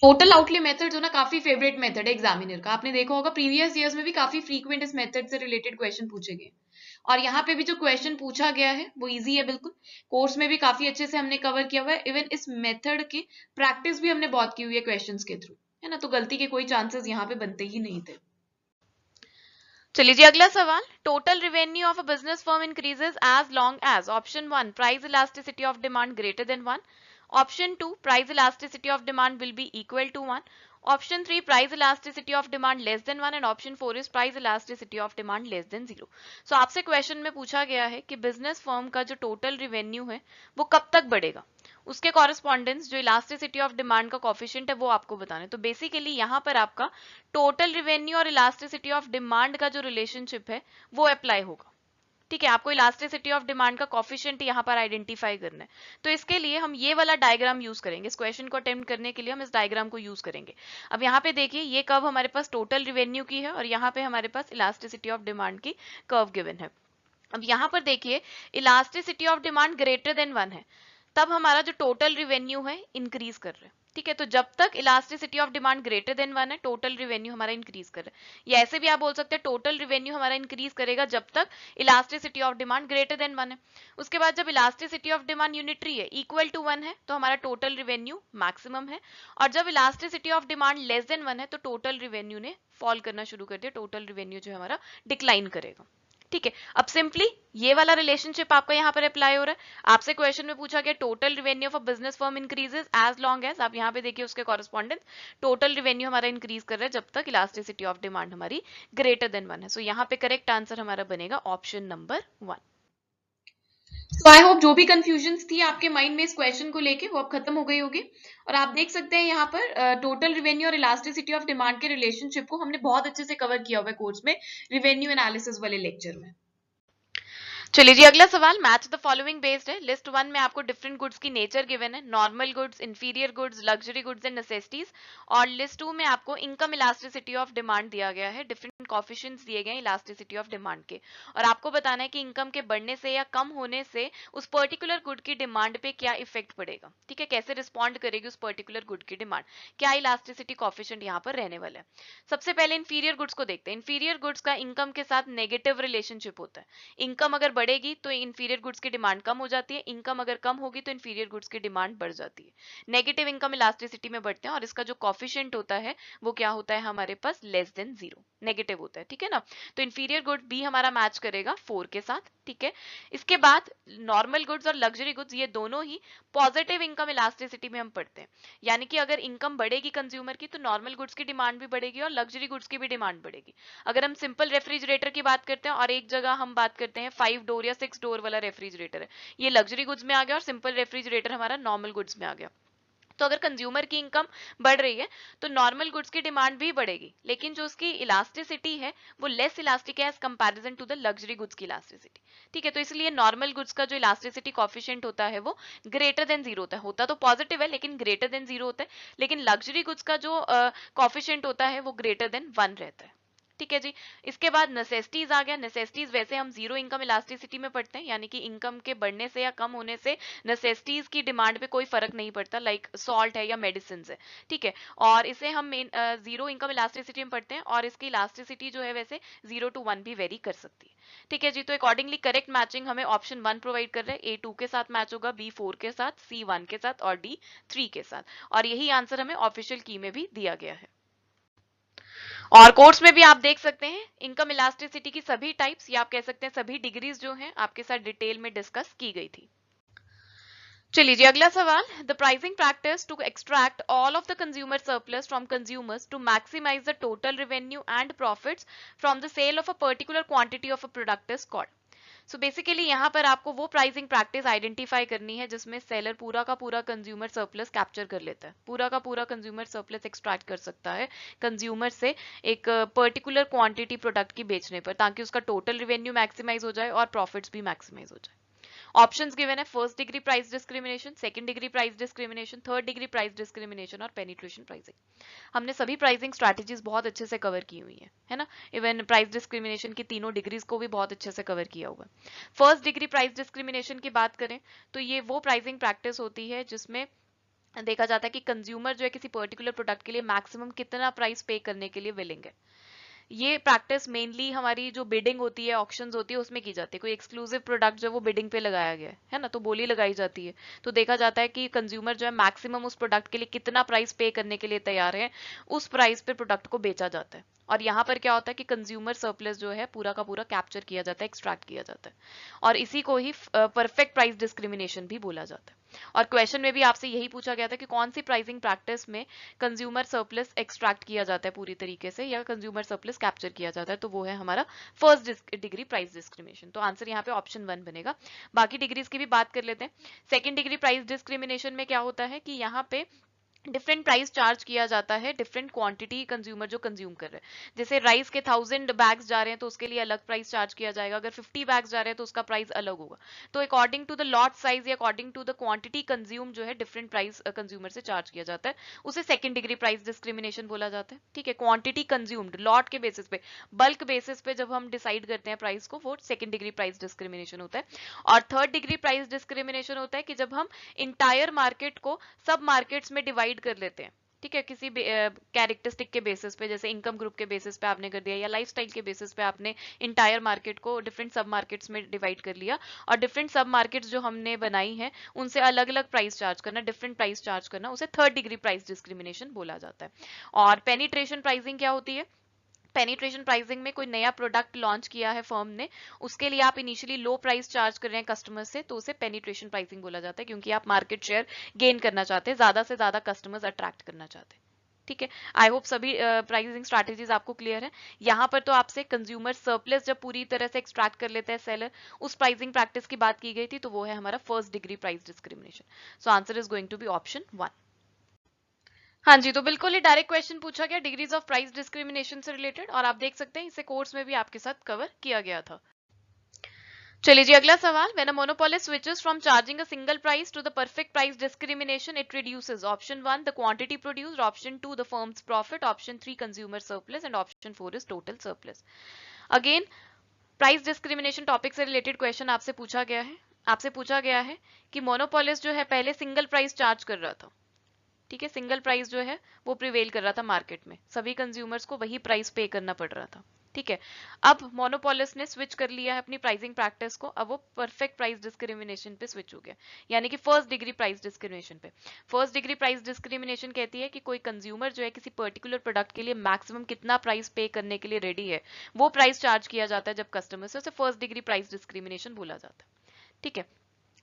टोटल आउटले मेथड जो ना काफी फेवरेट मेथड है एग्जामिनर का। आपने देखा होगा प्रीवियस ईयर्स में भी काफी फ्रीक्वेंट इस मेथड से रिलेटेड क्वेश्चन पूछे गए और यहाँ पे भी जो क्वेश्चन पूछा गया है वो इजी है बिल्कुल। कोर्स में भी काफी अच्छे से हमने कवर किया हुआ है। इवन इस मेथड की प्रैक्टिस भी हमने बहुत की हुई है क्वेश्चंस के थ्रू, है ना, तो गलती के कोई चांसेस यहाँ पे बनते ही नहीं थे। चलिए जी अगला सवाल। Total revenue of a business firm increases as long as option 1 price elasticity of demand greater than 1, option 2 price elasticity of demand will be equal to 1, option 3 price elasticity of demand less than 1 and option 4 is price elasticity of demand less than 0। So आपसे question में पूछा गया है कि business firm का जो total revenue है वो कब तक बढ़ेगा। उसके कॉरेस्पॉन्डेंस जो इलास्टिसिटी ऑफ डिमांड का कॉफिशिएंट है वो आपको बताना है। तो बेसिकली यहाँ पर आपका टोटल रिवेन्यू और इलास्टिसिटी ऑफ डिमांड का जो रिलेशनशिप है वो अप्लाई होगा। ठीक है, आपको इलास्टिसिटी ऑफ डिमांड का कॉफिशिएंट यहाँ पर आइडेंटिफाई करना है। तो इसके लिए हम ये वाला डायग्राम यूज करेंगे। इस क्वेश्चन को अटेम्प्ट करने के लिए हम इस डायग्राम को यूज करेंगे। अब यहाँ पे देखिए, ये कर्व हमारे पास टोटल रिवेन्यू की है और यहाँ पे हमारे पास इलास्टिसिटी ऑफ डिमांड की कर्व गिवन है। अब यहाँ पर देखिए, elasticity of demand greater than 1 है, तब हमारा जो टोटल रिवेन्यू है इंक्रीज कर रहा है। ठीक है, तो जब तक elasticity of demand greater than 1 है, टोटल रिवेन्यू हमारा इंक्रीज कर रहा है। या ऐसे भी आप बोल सकते हैं टोटल रिवेन्यू हमारा इंक्रीज करेगा जब तक elasticity of demand greater than 1 है। उसके बाद जब इलास्टिसिटी ऑफ डिमांड यूनिटरी है, इक्वल टू 1 है, तो हमारा टोटल रिवेन्यू मैक्सिमम है। और जब elasticity of demand less than 1 है, तो टोटल रिवेन्यू ने फॉल करना शुरू कर दिया, टोटल रिवेन्यू जो है हमारा डिक्लाइन करेगा। ठीक है, अब सिंपली ये वाला रिलेशनशिप आपका यहाँ पर अप्लाई हो रहा है। आपसे क्वेश्चन में पूछा गया total revenue of a business firm increases as long as, आप यहाँ पे देखिए उसके कॉरेस्पॉन्डेंस टोटल रिवेन्यू हमारा इंक्रीज कर रहा है जब तक इलास्टिसिटी ऑफ डिमांड हमारी ग्रेटर देन 1 है। सो यहाँ पे करेक्ट आंसर हमारा बनेगा ऑप्शन नंबर 1। तो आई होप जो भी कंफ्यूजन्स थी आपके माइंड में इस क्वेश्चन को लेके वो अब खत्म हो गई होगी। और आप देख सकते हैं यहाँ पर टोटल रिवेन्यू और इलास्टिसिटी ऑफ डिमांड के रिलेशनशिप को हमने बहुत अच्छे से कवर किया हुआ है कोर्स में, रिवेन्यू एनालिसिस वाले लेक्चर में। चलिए जी, अगला सवाल मैच द फॉलोइंग बेस्ड है। लिस्ट 1 में आपको डिफरेंट गुड्स की नेचर गिवन है, normal goods, inferior goods, luxury goods and necessities. और लिस्ट 2 में आपको इनकम इलास्टिसिटी ऑफ डिमांड दिया गया है, डिफरेंट कोएफिशिएंट्स दिए गए हैं इलास्टिसिटी ऑफ डिमांड के। और आपको बताना है कि इनकम के बढ़ने से या कम होने से उस पर्टिकुलर गुड की डिमांड पे क्या इफेक्ट पड़ेगा। ठीक है, कैसे रिस्पॉन्ड करेगी उस पर्टिकुलर गुड की डिमांड, क्या इलास्टिसिटी कोएफिशिएंट यहाँ पर रहने वाला है। सबसे पहले इंफीरियर गुड्स को देखते हैं। इंफीरियर गुड्स का इनकम के साथ नेगेटिव रिलेशनशिप होता है। इनकम अगर बढ़ेगी तो इंफीरियर गुड्स की डिमांड कम हो जाती है, इनकम अगर कम होगी तो इंफीरियर गुड्स की डिमांड बढ़ जाती है। नेगेटिव इनकम इलास्टिसिटी में बढ़ते हैं और इसका जो कॉफिशिएंट होता है वो क्या होता है हमारे पास, लेस देन 0, नेगेटिव होता है। ठीक है ना, तो इंफीरियर गुड बी हमारा मैच करेगा 4 के साथ। ठीक है, इसके बाद नॉर्मल गुड्स और लग्जरी गुड्स ये दोनों ही पॉजिटिव इनकम इलास्टिसिटी में हम पढ़ते हैं। यानी कि अगर इनकम बढ़ेगी कंज्यूमर की तो नॉर्मल गुड्स की डिमांड भी बढ़ेगी और लग्जरी गुड्स की भी डिमांड बढ़ेगी। अगर हम सिंपल रेफ्रिजरेटर की बात करते हैं और एक जगह हम बात करते हैं 5 डोर या 6 डोर वाला रेफ्रिजरेटर है, ये लग्जरी गुड्स में आ गया और सिंपल रेफ्रिजरेटर हमारा नॉर्मल गुड्स में आ गया। तो अगर कंज्यूमर की इनकम बढ़ रही है तो नॉर्मल गुड्स की डिमांड भी बढ़ेगी, लेकिन जो उसकी इलास्टिसिटी है वो लेस इलास्टिक है as comparison to the luxury goods की इलास्टिसिटी। ठीक है, तो इसलिए नॉर्मल गुड्स का जो इलास्टिसिटी कॉफिशिएंट होता है वो ग्रेटर देन 0 होता है। होता तो पॉजिटिव है लेकिन ग्रेटर देन 0 होता है, लेकिन लग्जरी गुड्स का जो कॉफिशिएंट होता है वो ग्रेटर देन 1 रहता है। ठीक है जी, इसके बाद नेसेसिटीज आ गया। नेसेसिटीज वैसे हम जीरो इनकम इलास्टिसिटी में पढ़ते हैं, यानी कि इनकम के बढ़ने से या कम होने से नेसेसिटीज की डिमांड पे कोई फर्क नहीं पड़ता, लाइक सॉल्ट है या मेडिसिन है। ठीक है, और इसे हम जीरो इनकम इलास्टिसिटी में पढ़ते हैं और इसकी इलास्टिसिटी जो है वैसे 0 to 1 भी वेरी कर सकती है। ठीक है जी, तो अकॉर्डिंगली करेक्ट मैचिंग हमें ऑप्शन 1 प्रोवाइड कर रहा है। ए 2 के साथ मैच होगा, बी 4 के साथ, सी 1 के साथ और डी 3 के साथ। और यही आंसर हमें ऑफिशियल की में भी दिया गया है। और कोर्स में भी आप देख सकते हैं इनकम इलास्टिसिटी की सभी टाइप्स या आप कह सकते हैं सभी डिग्रीज जो हैं आपके साथ डिटेल में डिस्कस की गई थी। चलिए जी, अगला सवाल, the pricing practice to extract all of the consumer surplus from consumers to maximise the total revenue and profits from the sale of a particular quantity of a product is called. So basically यहाँ पर आपको वो pricing practice identify करनी है जिसमें seller पूरा का पूरा कंज्यूमर सरप्लस कैप्चर कर लेता है, पूरा का पूरा कंज्यूमर सरप्लस एक्सट्रैक्ट कर सकता है कंज्यूमर से एक पर्टिकुलर क्वांटिटी प्रोडक्ट की बेचने पर, ताकि उसका टोटल रिवेन्यू मैक्सिमाइज हो जाए और प्रॉफिट्स भी मैक्सिमाइज हो जाए। ऑप्शंस गिवन है, first degree price discrimination, second degree price discrimination, third degree price discrimination और पेनिट्रेशन प्राइसिंग। हमने सभी प्राइसिंग स्ट्रैटेजीज बहुत अच्छे से कवर की हुई है ना। इवन प्राइस डिस्क्रिमिनेशन की तीनों डिग्रीज को भी बहुत अच्छे से कवर किया हुआ है। फर्स्ट डिग्री प्राइस डिस्क्रिमिनेशन की बात करें तो ये वो प्राइसिंग प्रैक्टिस होती है जिसमें देखा जाता है कि कंज्यूमर जो है किसी पर्टिकुलर प्रोडक्ट के लिए मैक्सिमम कितना प्राइस पे करने के लिए विलिंग है। ये प्रैक्टिस मेनली हमारी जो बिडिंग होती है, ऑक्शंस होती है, उसमें की जाती है। कोई एक्सक्लूसिव प्रोडक्ट जो वो बिडिंग पे लगाया गया है ना, तो बोली लगाई जाती है, तो देखा जाता है कि कंज्यूमर जो है मैक्सिमम उस प्रोडक्ट के लिए कितना प्राइस पे करने के लिए तैयार है, उस प्राइस पे प्रोडक्ट को बेचा जाता है। और यहाँ पर क्या होता है कि कंज्यूमर सरप्लस जो है पूरा का पूरा कैप्चर किया जाता है, एक्सट्रैक्ट किया जाता है, और इसी को ही परफेक्ट प्राइस डिस्क्रिमिनेशन भी बोला जाता है। और क्वेश्चन में भी आपसे यही पूछा गया था कि कौन सी प्राइसिंग प्रैक्टिस में कंज्यूमर सरप्लस एक्सट्रैक्ट किया जाता है पूरी तरीके से या कंज्यूमर सरप्लस कैप्चर किया जाता है, तो वो है हमारा फर्स्ट डिग्री प्राइस डिस्क्रिमिनेशन। तो आंसर यहाँ पे ऑप्शन 1 बनेगा। बाकी डिग्रीज की भी बात कर लेते हैं। सेकेंड डिग्री प्राइस डिस्क्रिमिनेशन में क्या होता है कि यहाँ पे डिफरेंट प्राइस चार्ज किया जाता है डिफरेंट क्वांटिटी कंज्यूमर जो कंज्यूम कर रहे हैं। जैसे राइस के 1000 बैग्स जा रहे हैं तो उसके लिए अलग प्राइस चार्ज किया जाएगा, अगर 50 बैग्स जा रहे हैं तो उसका प्राइस अलग होगा। तो according to the lot size या according to the quantity consume जो है डिफरेंट प्राइस कंज्यूमर से चार्ज किया जाता है, उसे सेकंड डिग्री प्राइस डिस्क्रिमिनेशन बोला जाता है। ठीक है, क्वांटिटी कंज्यूम्ड लॉट के बेसिस पे, बल्क बेसिस पे जब हम डिसाइड करते हैं प्राइस को, वो सेकंड डिग्री प्राइस डिस्क्रिमिनेशन होता है। और थर्ड डिग्री प्राइस डिस्क्रिमिनेशन होता है कि जब हम इंटायर मार्केट को सब मार्केट्स में डिवाइड कर लेते हैं। ठीक है, किसी कैरेक्टरिस्टिक के बेसिस पे, जैसे इनकम ग्रुप के बेसिस पे आपने कर दिया या लाइफस्टाइल के बेसिस पे आपने इंटायर मार्केट को डिफरेंट सब मार्केट्स में डिवाइड कर लिया, और डिफरेंट सब मार्केट्स जो हमने बनाई है उनसे अलग अलग प्राइस चार्ज करना, डिफरेंट प्राइस चार्ज करना, उसे थर्ड डिग्री प्राइस डिस्क्रिमिनेशन बोला जाता है। और पेनिट्रेशन प्राइसिंग क्या होती है? पेनिट्रेशन प्राइसिंग में कोई नया प्रोडक्ट लॉन्च किया है फर्म ने, उसके लिए आप इनिशियली लो प्राइस चार्ज कर रहे हैं कस्टमर से, तो उसे पेनिट्रेशन प्राइसिंग बोला जाता है, क्योंकि आप मार्केट शेयर गेन करना चाहते हैं, ज्यादा से ज्यादा कस्टमर्स अट्रैक्ट करना चाहते हैं। ठीक है, आई होप सभी प्राइसिंग स्ट्रैटेजीज आपको क्लियर है। यहाँ पर तो आपसे कंज्यूमर सरप्लस जब पूरी तरह से एक्सट्रैक्ट कर लेता है सेलर, उस प्राइसिंग प्रैक्टिस की बात की गई थी, तो वो है हमारा first degree price discrimination. So answer is going to be option 1। हाँ जी, तो बिल्कुल ही डायरेक्ट क्वेश्चन पूछा गया डिग्रीज ऑफ प्राइस डिस्क्रिमिनेशन से रिलेटेड, और आप देख सकते हैं इसे कोर्स में भी आपके साथ कवर किया गया था। चलिए जी, अगला सवाल। When a monopolist switches from charging a single price to the perfect price discrimination, it reduces option 1 the quantity produced, option 2 the firm's profit, option 3 consumer surplus and option 4 is total surplus. Again price discrimination topic से related question आपसे पूछा गया है। आपसे पूछा गया है कि मोनोपोलिस्ट जो है पहले सिंगल प्राइस चार्ज कर रहा था। ठीक है, सिंगल प्राइस जो है वो प्रिवेल कर रहा था मार्केट में, सभी कंज्यूमर्स को वही प्राइस पे करना पड़ रहा था। ठीक है, अब मोनोपोलिस ने स्विच कर लिया है अपनी प्राइसिंग प्रैक्टिस को, अब वो परफेक्ट प्राइस डिस्क्रिमिनेशन पे स्विच हो गया, यानी कि फर्स्ट डिग्री प्राइस डिस्क्रिमिनेशन पे। फर्स्ट डिग्री प्राइस डिस्क्रिमिनेशन कहती है कि कोई कंज्यूमर जो है किसी पर्टिकुलर प्रोडक्ट के लिए मैक्सिमम कितना प्राइस पे करने के लिए रेडी है, वो प्राइस चार्ज किया जाता है जब कस्टमर से, उसे फर्स्ट डिग्री प्राइस डिस्क्रिमिनेशन बोला जाता है। ठीक है,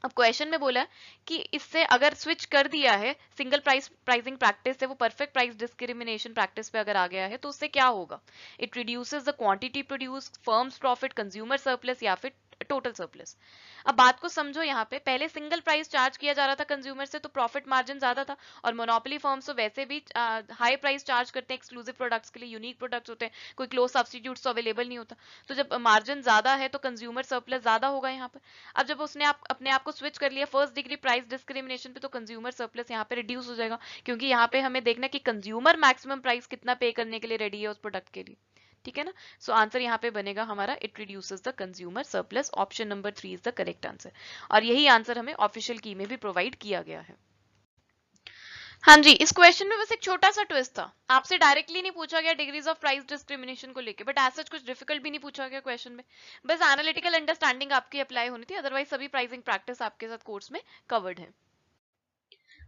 अब क्वेश्चन में बोला कि इससे अगर स्विच कर दिया है सिंगल प्राइसिंग प्रैक्टिस से, वो परफेक्ट प्राइस डिस्क्रिमिनेशन प्रैक्टिस पे अगर आ गया है, तो उससे क्या होगा? It reduces the quantity produced, firms profit, consumer surplus या फिर टोटल सरप्लस। अब बात को समझो, यहाँ पे पहले सिंगल प्राइस चार्ज किया जा रहा था कंज्यूमर से, तो प्रॉफिट मार्जिन ज्यादा था, और मोनोपोली फर्म्स तो वैसे भी हाई प्राइस चार्ज करते हैं एक्सक्लूसिव प्रोडक्ट्स के लिए, यूनिक प्रोडक्ट्स होते हैं, कोई क्लोज सब्स्टिट्यूट्स तो अवेलेबल नहीं होता। तो जब मार्जिन ज्यादा है तो कंज्यूमर सरप्लस ज्यादा होगा यहाँ पर। अब जब उसने अपने आप को स्विच कर लिया फर्स्ट डिग्री प्राइस डिस्क्रिमिनेशन पे, तो कंज्यूमर सरप्लस यहाँ पे रिड्यूस हो जाएगा, क्योंकि यहाँ पे हमें देखना कि कंज्यूमर मैक्सिमम प्राइस कितना पे करने के लिए रेडी है उस प्रोडक्ट के लिए। ठीक है ना, सो आंसर यहाँ पे बनेगा हमारा it reduces the consumer surplus, option number 3 is the correct answer, और यही आंसर हमें ऑफिशियल की में भी प्रोवाइड किया गया है। हाँ जी, इस क्वेश्चन में बस एक छोटा सा ट्विस्ट था, आपसे डायरेक्टली नहीं पूछा गया डिग्रीज ऑफ प्राइस डिस्क्रिमिनेशन को लेके, बट ऐसा कुछ डिफिकल्ट भी नहीं पूछा गया क्वेश्चन में, बस एनालिटिकल अंडरस्टैंडिंग आपकी अप्लाई होनी थी, अदरवाइज सभी प्राइसिंग प्रैक्टिस आपके साथ कोर्स में कवर्ड है।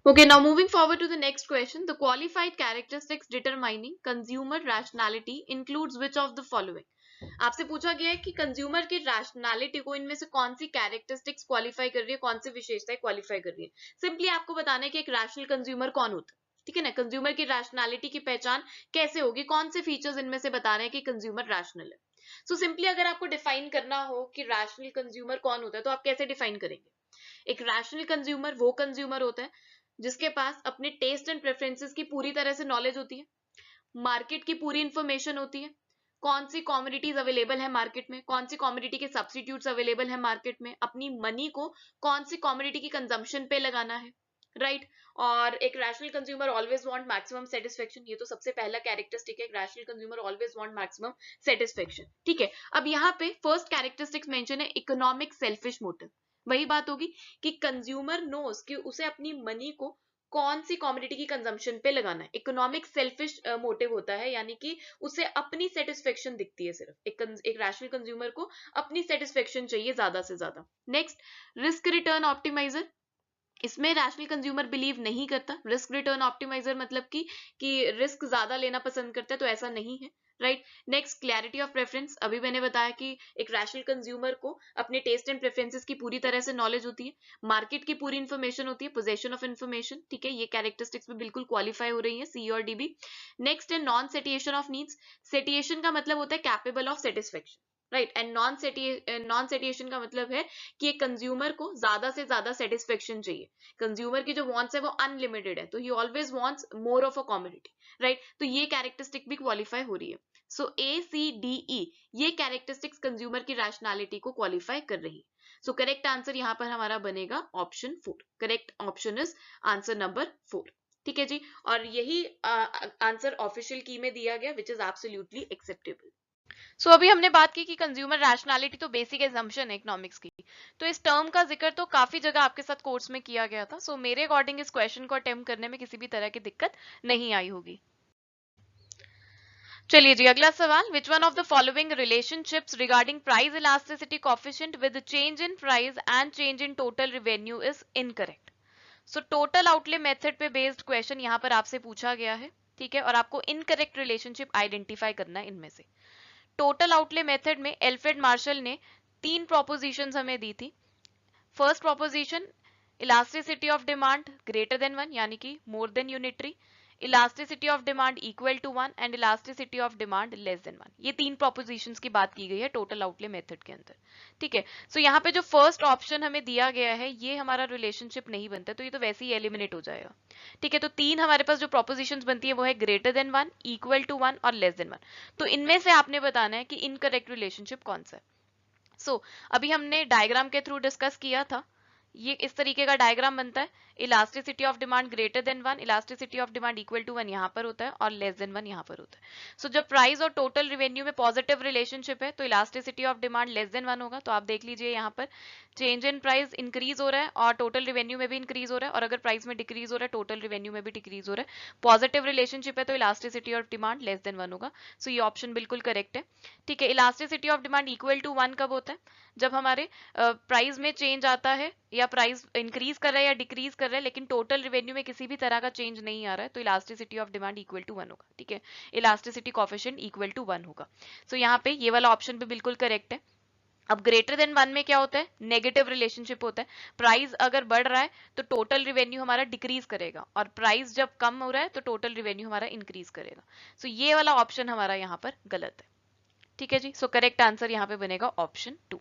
Okay, now moving forward to the next question. The qualified characteristics determining consumer rationality includes which of the following? आपसे पूछा गया है कि कंज्यूमर की रैशनैलिटी को इनमें से कौन सी कैरेक्टरिस्टिक्स क्वालिफाई कर रही है, कौन सी विशेषताएं क्वालिफाई कर रही है। सिंपली आपको बताना है कि एक रैशनल कंज्यूमर कौन होता है। ठीक है ना, कंज्यूमर की रैशनैलिटी की पहचान कैसे होगी, कौन से फीचर्स इनमें से बता रहे हैं कि कंज्यूमर रैशनल है। सो सिंपली अगर आपको डिफाइन करना हो कि रैशनल कंज्यूमर कौन होता है, तो आप कैसे डिफाइन करेंगे? एक रैशनल कंज्यूमर वो कंज्यूमर होता है जिसके पास अपने टेस्ट एंड प्रेफरेंसेस की पूरी तरह से नॉलेज होती है, मार्केट की पूरी इंफॉर्मेशन होती है, कौन सी कॉमोडिटीज अवेलेबल है मार्केट में, कौन सी कॉमोडिटी के सब्स्टिट्यूट्स अवेलेबल है मार्केट में, अपनी मनी को कौन सी कॉमोडिटी की कंजम्पशन पे लगाना है, राइट। और एक rational consumer always want maximum satisfaction, ये तो सबसे पहला कैरेक्टरिस्टिक है, rational consumer always want maximum satisfaction. ठीक है, अब यहाँ पे फर्स्ट कैरेक्टरिस्टिक्स मेंशन है इकोनॉमिक सेल्फिश मोटिव। वही बात होगी कि कंज्यूमर नोस कि उसे अपनी मनी को कौन सी कॉमोडिटी की कंजम्पशन पे लगाना है। इकोनॉमिक सेल्फिश मोटिव होता है, यानी कि उसे अपनी सेटिस्फेक्शन दिखती है, सिर्फ एक रैशनल कंज्यूमर को अपनी सेटिस्फेक्शन चाहिए ज्यादा से ज्यादा। Next, risk return optimiser. इसमें रैशनल कंज्यूमर बिलीव नहीं करता। रिस्क रिटर्न ऑप्टिमाइजर मतलब कि रिस्क ज्यादा लेना पसंद करता है, तो ऐसा नहीं है, right. Next, clarity of preference. अभी मैंने बताया कि एक रैशनल कंज्यूमर को अपने टेस्ट एंड प्रेफरेंसेस की पूरी तरह से नॉलेज होती है, मार्केट की पूरी इंफॉर्मेशन होती है, पोजेशन ऑफ इंफॉर्मेशन, ठीक है। ये कैरेक्टरिस्टिक्स में बिल्कुल क्वालिफाई हो रही है, सी और डी भी। नेक्स्ट है non satiation of needs. Satiation का मतलब होता है capable of satisfaction, right. And non satiation का मतलब है कि एक कंज्यूमर को ज्यादा से ज्यादा सेटिस्फेक्शन चाहिए। कंज्यूमर की जो वांट्स है वो अनलिमिटेड है, तो ही always wants more of a commodity, right. तो ये कैरेक्टरिस्टिक भी क्वालिफाई हो रही है। सो ए सी डी ई ये कैरेक्टरिस्टिक्स कंज्यूमर की रैशनैलिटी को क्वालिफाई कर रही है। सो करेक्ट आंसर यहाँ पर हमारा बनेगा option 4। Correct option is answer number 4, ठीक है जी। और यही आंसर ऑफिशियल की में दिया गया, विच इज एब्सोल्युटली एक्सेप्टेबल। सो अभी हमने बात की कि कंज्यूमर रैशनैलिटी तो बेसिक एजम्पशन है इकोनॉमिक्स की, तो इस टर्म का जिक्र तो काफी जगह आपके साथ कोर्स में किया गया था। सो मेरे अकॉर्डिंग इस क्वेश्चन को अटेम्प्ट करने में किसी भी तरह की दिक्कत नहीं आई होगी। चलिए जी, अगला सवाल, विच one of the following relationships regarding price elasticity coefficient with change in price and change in total revenue is incorrect. So total outlay method पे बेस्ड क्वेश्चन यहाँ पर आपसे पूछा गया है, ठीक है, और आपको इनकरेक्ट रिलेशनशिप आइडेंटिफाई करना है इनमें से। टोटल आउटले मेथड में एल्फ्रेड मार्शल ने 3 प्रोपोजिशंस हमें दी थी। First proposition, elasticity of demand greater than 1 यानी कि more than unitary, elasticity of demand equal to 1 and elasticity of demand less than 1। ये 3 प्रोपोजिशंस की बात की गई है टोटल आउटले मेथड के अंदर, ठीक है। सो यहाँ पे जो फर्स्ट ऑप्शन हमें दिया गया है ये हमारा रिलेशनशिप नहीं बनता, तो ये तो वैसे ही एलिमिनेट हो जाएगा, ठीक है। तो 3 हमारे पास जो प्रोपोजिशंस बनती है वो है ग्रेटर देन 1, इक्वल टू 1 और लेस देन 1। तो इनमें से आपने बताना है कि इनकरेक्ट रिलेशनशिप कौन सा है। सो अभी हमने डायग्राम के थ्रू डिस्कस किया था, ये इस तरीके का डायग्राम बनता है। Elasticity of demand greater than 1, elasticity of demand equal to 1 यहाँ पर होता है और लेस देन 1 यहाँ पर होता है। सो जब प्राइस और टोटल रेवेन्यू में पॉजिटिव रिलेशनशिप है तो elasticity of demand less than 1 होगा। तो आप देख लीजिए यहाँ पर चेंज इन प्राइस इंक्रीज हो रहा है और टोटल रेवेन्यू में भी इंक्रीज हो रहा है, और अगर प्राइस में डिक्रीज हो रहा है टोटल रेवेन्यू में भी डिक्रीज हो रहा है। पॉजिटिव रिलेशनशिप है तो elasticity of demand less than 1 होगा। सो ये ऑप्शन बिल्कुल करेक्ट है, ठीक है। Elasticity of demand equal to 1 कब होता है? जब हमारे प्राइस में चेंज आता है या प्राइस इंक्रीज कर रहा है या डिक्रीज कर रहा है लेकिन टोटल रेवेन्यू में किसी भी तरह का चेंज नहीं आ रहा है, तो elasticity of demand equal to 1 होगा, ठीक है। इलास्टिसिटी कोएफिशिएंट इक्वल टू 1 होगा। सो यहाँ पे ये वाला ऑप्शन भी बिल्कुल करेक्ट है। अब ग्रेटर देन 1 में क्या होता है? नेगेटिव रिलेशनशिप होता है। प्राइस अगर बढ़ रहा है तो टोटल रिवेन्यू हमारा डिक्रीज करेगा, और प्राइस जब कम हो रहा है तो टोटल रिवेन्यू हमारा इंक्रीज करेगा। सो ये वाला ऑप्शन हमारा यहाँ पर गलत है, ठीक है जी। सो करेक्ट आंसर यहाँ पे बनेगा ऑप्शन 2,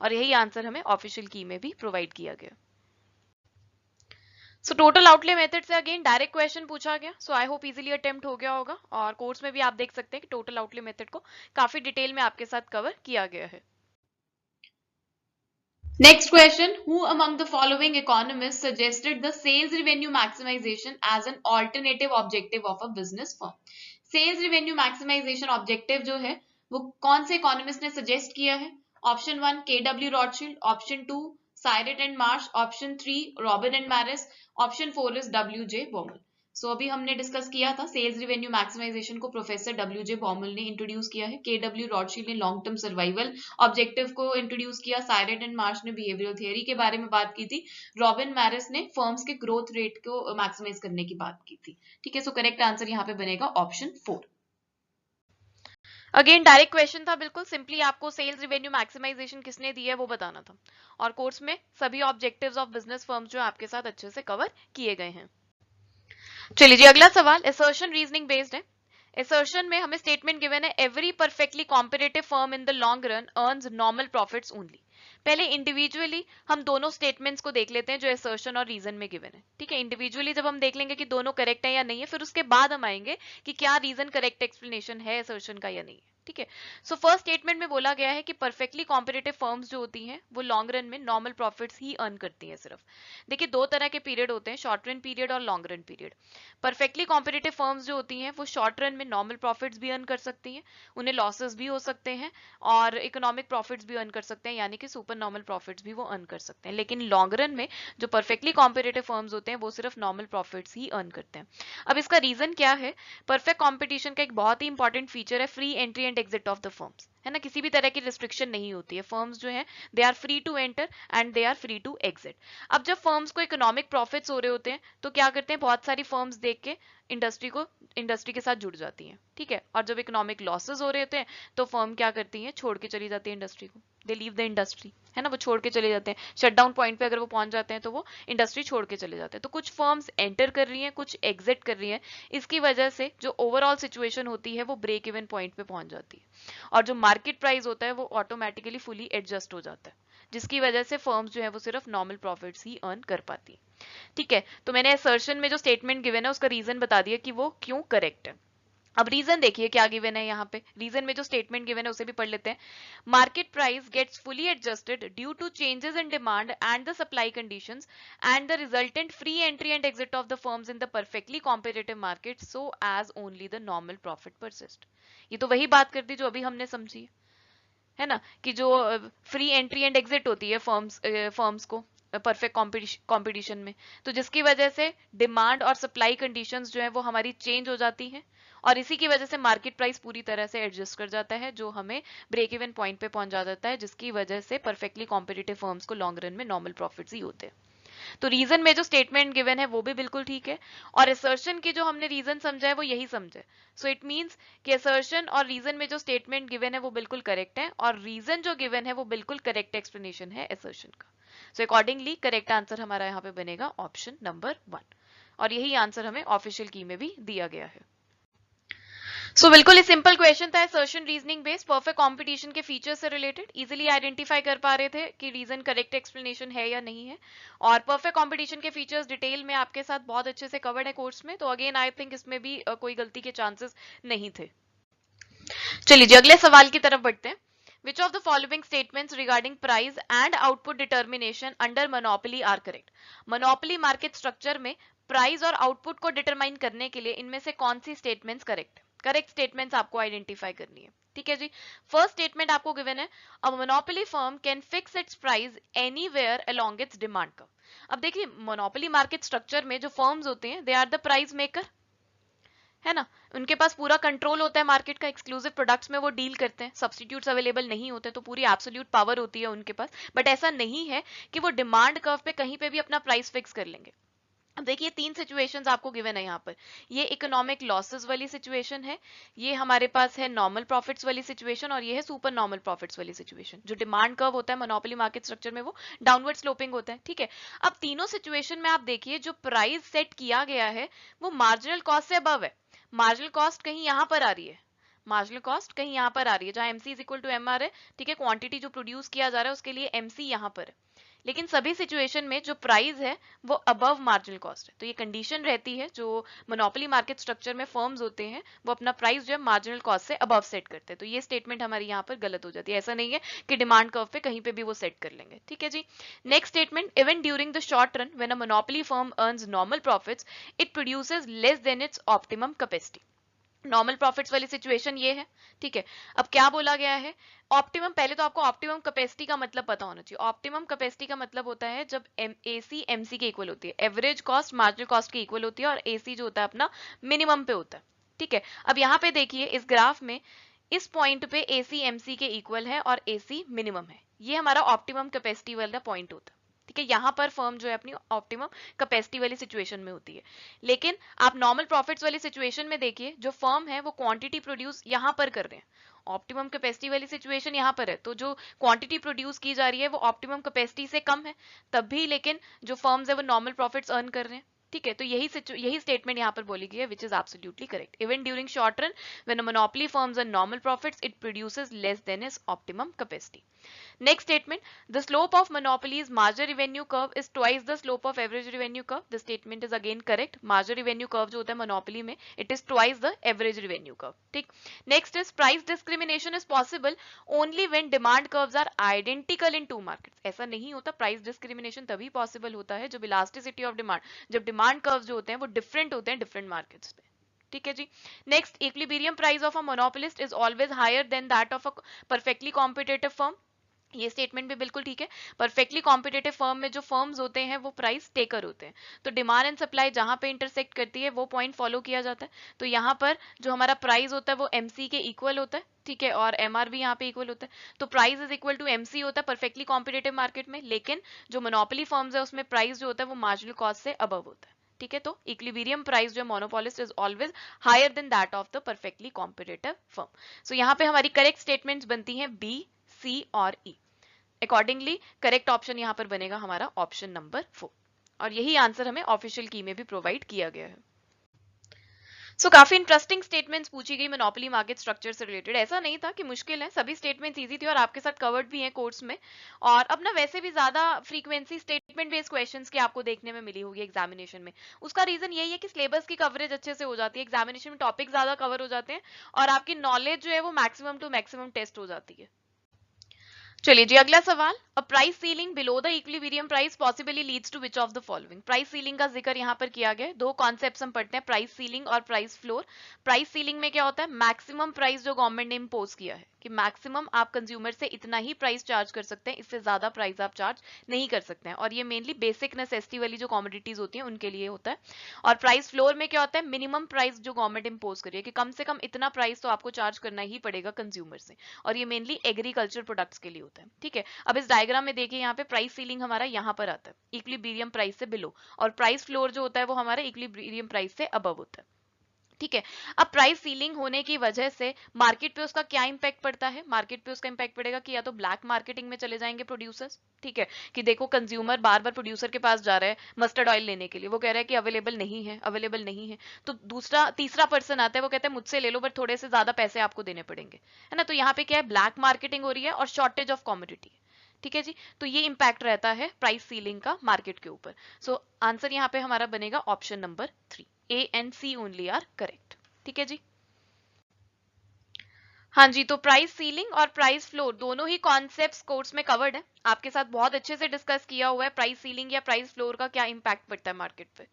और यही आंसर हमें ऑफिशियल की में भी प्रोवाइड किया गया। सो टोटल आउटले मेथड से अगेन डायरेक्ट क्वेश्चन पूछा गया। सो आई होप इजीली अटेम्प्ट हो गया होगा, और कोर्स में भी आप देख सकते हैं कि टोटल आउटले मेथड को काफी डिटेल में आपके साथ कवर किया गया है। Next question, who among the following economists suggested the sales revenue maximization as an alternative objective of a business firm? Sales revenue maximization objective जो है वो कौन से इकोनॉमिस्ट ने सजेस्ट किया है? Option 1 KW Rothschild, option 2 Cyert and March, option 3 Robin and Marris, option 4 is WJ Baumol. So अभी हमने डिस्कस किया था सेल्स रिवेन्यू मैक्सिमाइजेशन को प्रोफेसर WJ बॉमल ने इंट्रोड्यूस किया है, KW रॉथशील्ड ने लॉन्ग टर्म सर्वाइवल ऑब्जेक्टिव को इंट्रोड्यूस किया, साइरेट एंड मार्श ने बिहेवियरल थियरी के बारे में बात की थी, रॉबिन मैरिस ने फर्म्स के ग्रोथ रेट को मैक्सिमाइज करने की बात की थी, ठीक है। सो करेक्ट आंसर यहाँ पे बनेगा ऑप्शन 4। अगेन डायरेक्ट क्वेश्चन था, बिल्कुल सिंपली आपको सेल्स रिवेन्यू मैक्सिमाइजेशन किसने दी है वो बताना था, और कोर्स में सभी ऑब्जेक्टिव्स ऑफ बिजनेस फर्म्स जो आपके साथ अच्छे से कवर किए गए हैं। चलिए जी, अगला सवाल असर्शन रीजनिंग बेस्ड है। असर्शन में हमें स्टेटमेंट गिवन है, every perfectly competitive firm in the long run earns normal profits only. पहले इंडिविजुअली हम दोनों स्टेटमेंट्स को देख लेते हैं जो असर्शन और रीजन में गिवन है, ठीक है। इंडिविजुअली जब हम देख लेंगे कि दोनों करेक्ट है या नहीं है, फिर उसके बाद हम आएंगे कि क्या रीजन करेक्ट एक्सप्लेनेशन है असर्शन का या नहीं है, ठीक है। सो फर्स्ट स्टेटमेंट में बोला गया है कि परफेक्टली कॉम्पिटिटिव फर्म्स जो होती हैं वो लॉन्ग रन में नॉर्मल प्रॉफिट्स ही अर्न करती हैं सिर्फ। देखिए दो तरह के पीरियड होते हैं, शॉर्ट रन पीरियड और long run period. Perfectly competitive firms जो होती हैं वो शॉर्ट रन में नॉर्मल प्रॉफिट्स भी अर्न कर सकती हैं, उन्हें लॉसेस भी हो सकते हैं, और इकोनॉमिक प्रॉफिट्स भी अर्न कर सकते हैं, यानी कि सुपर नॉर्मल प्रॉफिट्स भी वो अर्न कर सकते हैं। लेकिन लॉन्ग रन में जो परफेक्टली कॉम्पिटिटिव फर्म्स होते हैं वो सिर्फ नॉर्मल प्रॉफिट्स ही अर्न करते हैं। अब इसका रीजन क्या है? परफेक्ट कॉम्पिटिशन का एक बहुत ही इंपॉर्टेंट फीचर है free entry and exit of the firms, है ना, किसी भी तरह की रिस्ट्रिक्शन नहीं होती है, फर्म्स जो है they are free to enter and they are free to exit. अब जब फर्म्स को इकोनॉमिक प्रॉफिट्स हो रहे होते हैं तो क्या करते हैं, बहुत सारी फर्म्स देख के इंडस्ट्री के साथ जुड़ जाती हैं, ठीक है, और जब इकोनॉमिक लॉसेस हो रहे होते हैं तो फर्म क्या करती हैं, छोड़ के चली जाती है इंडस्ट्री को, दे लीव द इंडस्ट्री, है ना, वो छोड़ के चले जाते हैं, शटडाउन पॉइंट पे अगर वो पहुंच जाते हैं तो वो इंडस्ट्री छोड़ के चले जाते हैं। तो कुछ फर्म्स एंटर कर रही हैं, कुछ एग्जिट कर रही हैं, इसकी वजह से जो ओवरऑल सिचुएशन होती है वो ब्रेक इवन पॉइंट पे पहुंच जाती है, और जो मार्केट प्राइस होता है वो ऑटोमेटिकली फुली एडजस्ट हो जाता है, जिसकी वजह से फर्म्स जो है वो सिर्फ नॉर्मल प्रॉफिट्स ही अर्न कर पाती है। ठीक है, तो मैंने असर्शन में जो स्टेटमेंट गिवन है उसका रीजन बता दिया कि वो क्यों करेक्ट है। अब रीजन देखिए क्या गिवन है यहाँ पे, रीजन में जो स्टेटमेंट गिवन है उसे भी पढ़ लेते हैं। Market price gets fully adjusted due to changes in demand and the supply conditions and the resultant free entry and exit of the firms in the perfectly competitive market so as only the normal profit persist. ये तो वही बात कर दी जो अभी हमने समझी है ना, कि जो फ्री एंट्री एंड एग्जिट होती है फर्म्स को परफेक्ट कंपटीशन में, तो जिसकी वजह से डिमांड और सप्लाई कंडीशंस जो है वो हमारी चेंज हो जाती हैं, और इसी की वजह से मार्केट प्राइस पूरी तरह से एडजस्ट कर जाता है, जो हमें ब्रेक इवन पॉइंट पे पहुंचा देता है, जिसकी वजह से परफेक्टली कॉम्पिटिटिव फर्म्स को लॉन्ग रन में नॉर्मल प्रॉफिट्स ही होते हैं। तो रीजन में जो स्टेटमेंट गिवन है वो भी बिल्कुल ठीक है, और असर्शन की जो हमने रीजन समझा है वो यही समझे। सो इट मींस कि असर्शन और रीजन में जो स्टेटमेंट गिवन है वो बिल्कुल करेक्ट है, और रीजन जो गिवन है वो बिल्कुल करेक्ट एक्सप्लेनेशन है असर्शन का। सो अकॉर्डिंगली करेक्ट आंसर हमारा यहाँ पे बनेगा ऑप्शन नंबर 1, और यही आंसर हमें ऑफिशियल की में भी दिया गया है। सो बिल्कुल ही सिंपल क्वेश्चन था, assertion reasoning based, perfect competition के फीचर्स से रिलेटेड, इजीली आइडेंटिफाई कर पा रहे थे कि रीजन करेक्ट एक्सप्लेनेशन है या नहीं है, और परफेक्ट कंपटीशन के फीचर्स डिटेल में आपके साथ बहुत अच्छे से कवर्ड है कोर्स में, तो अगेन आई थिंक इसमें भी कोई गलती के चांसेस नहीं थे। चलिए जी अगले सवाल की तरफ बढ़ते हैं। Which of the following statements regarding price and output determination under monopoly are correct? Monopoly market structure में प्राइस और आउटपुट को डिटरमाइन करने के लिए इनमें से कौन सी स्टेटमेंट्स करेक्ट? करेक्ट स्टेटमेंट्स आपको आइडेंटिफाई करनी है, ठीक है जी। फर्स्ट स्टेटमेंट आपको गिवन है, अ monopoly firm can fix it's price anywhere along it's demand curve. अब देखिए मोनोपोली मार्केट स्ट्रक्चर में जो फर्म्स होते हैं they are the price maker, है ना, उनके पास पूरा कंट्रोल होता है मार्केट का, एक्सक्लूसिव प्रोडक्ट्स में वो डील करते हैं, सब्स्टिट्यूट्स अवेलेबल नहीं होते तो पूरी एब्सोल्यूट पावर होती है उनके पास, बट ऐसा नहीं है कि वो डिमांड कर्व पे कहीं पे भी अपना प्राइस फिक्स कर लेंगे। अब देखिए तीन सिचुएशंस आपको गिवन है यहाँ पर, ये इकोनॉमिक लॉसेस वाली सिचुएशन है, ये हमारे पास है नॉर्मल प्रॉफिट्स वाली सिचुएशन, और ये है सुपर नॉर्मल प्रॉफिट्स वाली सिचुएशन। जो डिमांड कर्व होता है मोनोपोली मार्केट स्ट्रक्चर में वो डाउनवर्ड स्लोपिंग होता है, ठीक है। अब तीनों सिचुएशन में आप देखिए जो प्राइस सेट किया गया है वो मार्जिनल कॉस्ट से अबव है, मार्जिनल कॉस्ट कहीं यहाँ पर आ रही है, मार्जिनल कॉस्ट कहीं यहाँ पर आ रही है जहां MC is equal to M R है, ठीक है, क्वांटिटी जो प्रोड्यूस किया जा रहा है उसके लिए एमसी यहाँ पर है, लेकिन सभी सिचुएशन में जो प्राइस है वो अबव मार्जिनल कॉस्ट है। तो ये कंडीशन रहती है, जो मोनोपोली मार्केट स्ट्रक्चर में फर्म्स होते हैं वो अपना प्राइस जो है मार्जिनल कॉस्ट से अबव सेट करते हैं, तो ये स्टेटमेंट हमारी यहाँ पर गलत हो जाती है, ऐसा नहीं है कि डिमांड कर्व पे कहीं पे भी वो सेट कर लेंगे, ठीक है जी। Next statement, even during the short run when a monopoly firm earns normal profits it produces less than its optimum capacity. Normal profits वाली सिचुएशन ये है, ठीक है। अब क्या बोला गया है, ऑप्टिमम, पहले तो आपको ऑप्टिमम कैपेसिटी का मतलब पता होना चाहिए। ऑप्टिमम कैपेसिटी का मतलब होता है जब एसी एमसी के इक्वल होती है, एवरेज कॉस्ट मार्जिनल कॉस्ट के इक्वल होती है, और एसी जो होता है अपना मिनिमम पे होता है, ठीक है। अब यहाँ पे देखिए इस ग्राफ में इस पॉइंट पे एसी एमसी के इक्वल है और एसी मिनिमम है, ये हमारा ऑप्टिमम कैपेसिटी वाला पॉइंट होता है, ठीक है। यहाँ पर फर्म जो है अपनी ऑप्टिमम कैपेसिटी वाली सिचुएशन में होती है, लेकिन आप नॉर्मल प्रॉफिट्स वाली सिचुएशन में देखिए जो फर्म है वो क्वांटिटी प्रोड्यूस यहाँ पर कर रहे हैं, ऑप्टिमम कैपेसिटी वाली सिचुएशन यहाँ पर है, तो जो क्वांटिटी प्रोड्यूस की जा रही है वो ऑप्टिमम कैपेसिटी से कम है, तब भी लेकिन जो फर्म्स है वो नॉर्मल प्रॉफिट्स अर्न कर रहे हैं, ठीक है। तो यही स्टेटमेंट यहाँ पर बोली गई है, which is absolutely correct. Even during short run when a monopoly firms earn normal profits it produces less than its optimum capacity. Next statement, the slope of monopoly's marginal revenue curve is twice the slope of average revenue curve. The statement is again correct. Marginal revenue curve जो होता है monopoly में, it is twice the average revenue curve. ठीक. Next is price discrimination is possible only when demand curves are identical in two markets. ऐसा नहीं होता, price discrimination तभी possible होता है जब elasticity of demand, जब demand curves जो होते हैं वो different होते हैं different markets पे, ठीक है जी। Next, equilibrium price of a monopolist is always higher than that of a perfectly competitive firm. ये स्टेटमेंट भी बिल्कुल ठीक है। परफेक्टली कॉम्पिटिटिव फर्म में जो फर्म्स होते हैं वो प्राइस टेकर होते हैं, तो डिमांड एंड सप्लाई जहां पे इंटरसेक्ट करती है वो पॉइंट फॉलो किया जाता है। तो यहाँ पर जो हमारा प्राइस होता है वो एमसी के इक्वल होता है, ठीक है, और एमआर भी यहाँ पे इक्वल होता है। तो price is equal to MC होता है परफेक्टली कॉम्पिटिटिव मार्केट में, लेकिन जो मोनोपोली फर्म्स है उसमें प्राइस जो होता है वो मार्जिनल कॉस्ट से अबव होता है, ठीक है। तो इक्विलिब्रियम प्राइस जो monopolist is always higher than that of the perfectly competitive firm. So यहाँ पे हमारी करेक्ट स्टेटमेंट्स बनती हैं बी, सी और ई। अकॉर्डिंगली करेक्ट ऑप्शन यहां पर बनेगा हमारा ऑप्शन नंबर 4, और यही आंसर हमें ऑफिशियल की में भी प्रोवाइड किया गया है। सो काफी इंटरेस्टिंग स्टेटमेंट्स पूछी गई मोनोपोली मार्केट स्ट्रक्चर से रिलेटेड। ऐसा नहीं था कि मुश्किल है, सभी स्टेटमेंट्स इजी थी और आपके साथ कवर्ड भी हैं कोर्स में। और अब ना वैसे भी ज्यादा फ्रीक्वेंसी स्टेटमेंट बेस्ड क्वेश्चंस की आपको देखने में मिली होगी एग्जामिनेशन में। उसका रीजन यही है कि सिलेबस की कवरेज अच्छे से हो जाती है, एग्जामिनेशन में टॉपिक ज्यादा कवर हो जाते हैं और आपकी नॉलेज जो है वो मैक्सिमम टू मैक्सिमम टेस्ट हो जाती है। चलिए जी अगला सवाल, a price ceiling below the equilibrium price possibly leads to which of the following. Price ceiling का जिक्र यहाँ पर किया गया है। दो कॉन्सेप्ट्स हम पढ़ते हैं, प्राइस सीलिंग और प्राइस फ्लोर। प्राइस सीलिंग में क्या होता है, मैक्सिमम प्राइस जो गवर्नमेंट ने इम्पोज किया है कि मैक्सिमम आप कंज्यूमर से इतना ही प्राइस चार्ज कर सकते हैं, इससे ज्यादा प्राइस आप चार्ज नहीं कर सकते हैं, और ये मेनली बेसिक नेसेसिटी वाली जो कॉमोडिटीज होती हैं उनके लिए होता है। और प्राइस फ्लोर में क्या होता है, मिनिमम प्राइस जो गवर्नमेंट इम्पोज करी है कि कम से कम इतना प्राइस तो आपको चार्ज करना ही पड़ेगा कंज्यूमर से, और ये मेनली एग्रीकल्चर प्रोडक्ट्स के लिए होता है, ठीक है। अब इस डायग्राम में देखिए यहाँ पे प्राइस सीलिंग हमारा यहाँ पर आता है इक्विलिब्रियम प्राइस से बिलो, और प्राइस फ्लोर जो होता है वो हमारा इक्विलिब्रियम प्राइस से अबव होता है, ठीक है। अब प्राइस सीलिंग होने की वजह से मार्केट पे उसका क्या इंपैक्ट पड़ता है, मार्केट पे उसका इंपैक्ट पड़ेगा कि या तो ब्लैक मार्केटिंग में चले जाएंगे प्रोड्यूसर्स, ठीक है, कि देखो कंज्यूमर बार बार प्रोड्यूसर के पास जा रहा है मस्टर्ड ऑयल लेने के लिए, वो कह रहा है कि अवेलेबल नहीं है, अवेलेबल नहीं है, तो दूसरा तीसरा पर्सन आता है, वो कहता है मुझसे ले लो बट थोड़े से ज्यादा पैसे आपको देने पड़ेंगे, है ना। तो यहाँ पे क्या है, ब्लैक मार्केटिंग हो रही है और शॉर्टेज ऑफ कॉमोडिटी, ठीक है जी। तो ये इंपैक्ट रहता है प्राइस सीलिंग का मार्केट के ऊपर। सो आंसर यहाँ पे हमारा बनेगा option number 3, A and C only are correct, ठीक है जी। हाँ जी, तो प्राइस सीलिंग और प्राइस फ्लोर दोनों ही कॉन्सेप्ट्स कोर्स में कवर्ड है, आपके साथ बहुत अच्छे से डिस्कस किया हुआ है प्राइस सीलिंग या प्राइस फ्लोर का क्या इंपैक्ट पड़ता है मार्केट पे।